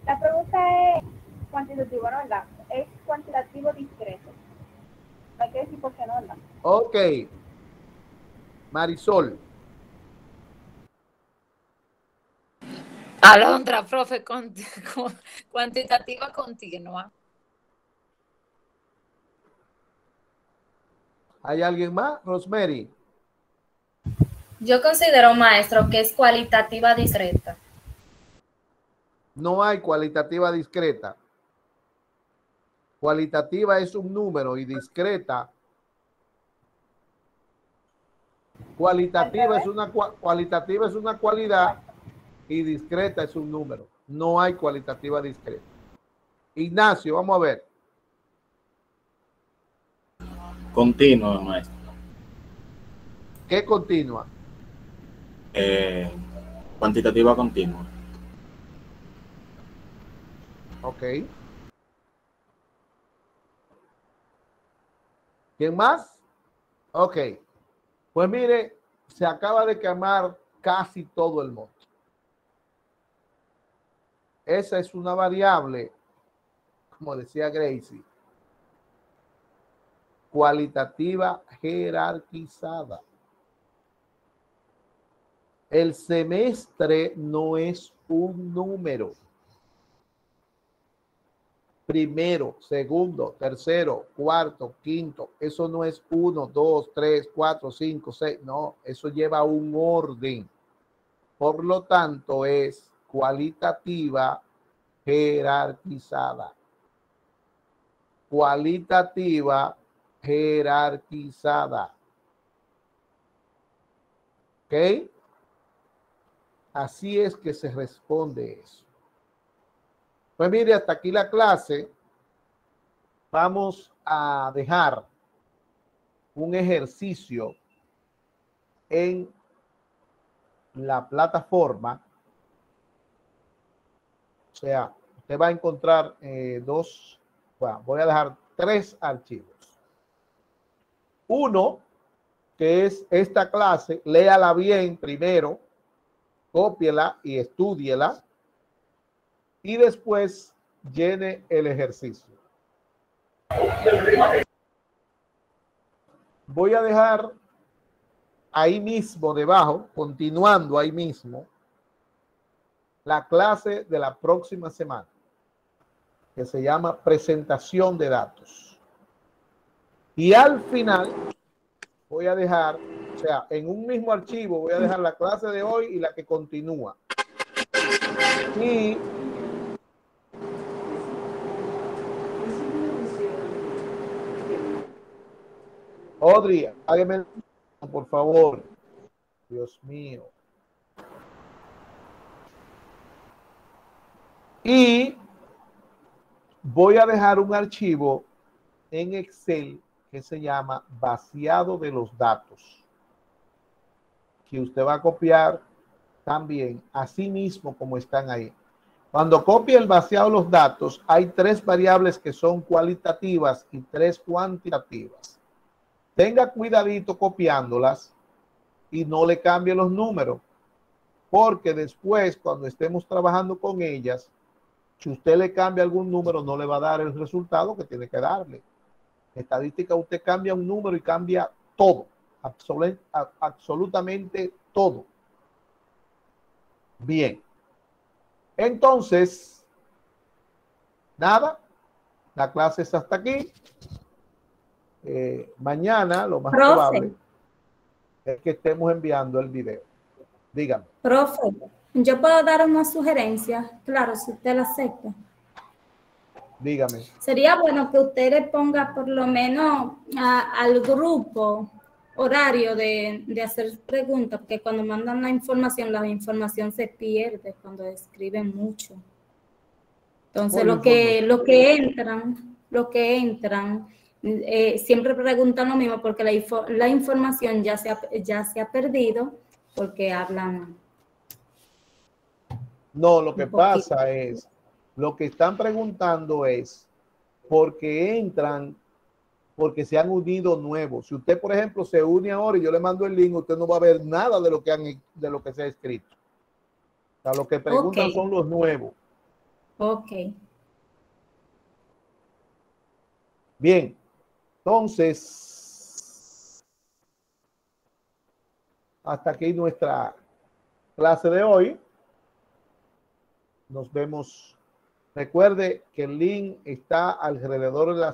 la pregunta es cuantitativa, ¿no? ¿Verdad? Es cuantitativo discreto. Hay que decir por qué no, ¿verdad? Ok. Marisol. Alondra, profe, cuantitativa continua. ¿Hay alguien más? Rosemary. Yo considero, maestro, que es cualitativa discreta. No hay cualitativa discreta. Cualitativa es un número y discreta. Cualitativa es una cualidad y discreta es un número. No hay cualitativa discreta. Ignacio, vamos a ver. Continua, maestro. ¿Qué continua? Cuantitativa continua. Ok. ¿Quién más? Ok. Pues mire, se acaba de quemar casi todo el monte. Esa es una variable, como decía Gracie, cualitativa jerarquizada. El semestre no es un número. Primero, segundo, tercero, cuarto, quinto. Eso no es 1, 2, 3, 4, 5, 6. No, eso lleva un orden. Por lo tanto, es cualitativa jerarquizada. Cualitativa jerarquizada. ¿Ok? Así es que se responde eso. Pues mire, hasta aquí la clase. Vamos a dejar un ejercicio en la plataforma. O sea, usted va a encontrar voy a dejar 3 archivos. Uno, que es esta clase, léala bien primero, cópiela y estúdiela. Y después llene el ejercicio. Voy a dejar ahí mismo debajo, continuando ahí mismo, la clase de la próxima semana, que se llama presentación de datos. Y al final voy a dejar, o sea, en un mismo archivo voy a dejar la clase de hoy y la que continúa. Y Audrey, hágame por favor. Dios mío. Y voy a dejar un archivo en Excel que se llama vaciado de los datos, que usted va a copiar también así mismo como están ahí. Cuando copie el vaciado de los datos, hay 3 variables que son cualitativas y 3 cuantitativas. Tenga cuidadito copiándolas y no le cambie los números, porque después cuando estemos trabajando con ellas, si usted le cambia algún número, no le va a dar el resultado que tiene que darle. En estadística usted cambia un número y cambia todo, absolutamente todo. Bien. Entonces, nada, la clase es hasta aquí. Mañana lo más probable es que estemos enviando el video. Dígame. Profe, yo puedo dar una sugerencia, claro, si usted la acepta. Dígame. Sería bueno que usted le ponga por lo menos al grupo horario de hacer preguntas, porque cuando mandan la información se pierde cuando escriben mucho. Entonces, lo que entran, siempre preguntan lo mismo porque la información ya se ha perdido porque hablan. No, lo que pasa es, lo que están preguntando es porque entran, porque se han unido nuevos. Si usted, por ejemplo, se une ahora y yo le mando el link, usted no va a ver nada de lo que se ha escrito. O sea, lo que preguntan son los nuevos. Ok. Bien. Entonces, hasta aquí nuestra clase de hoy. Nos vemos. Recuerde que el link está alrededor de la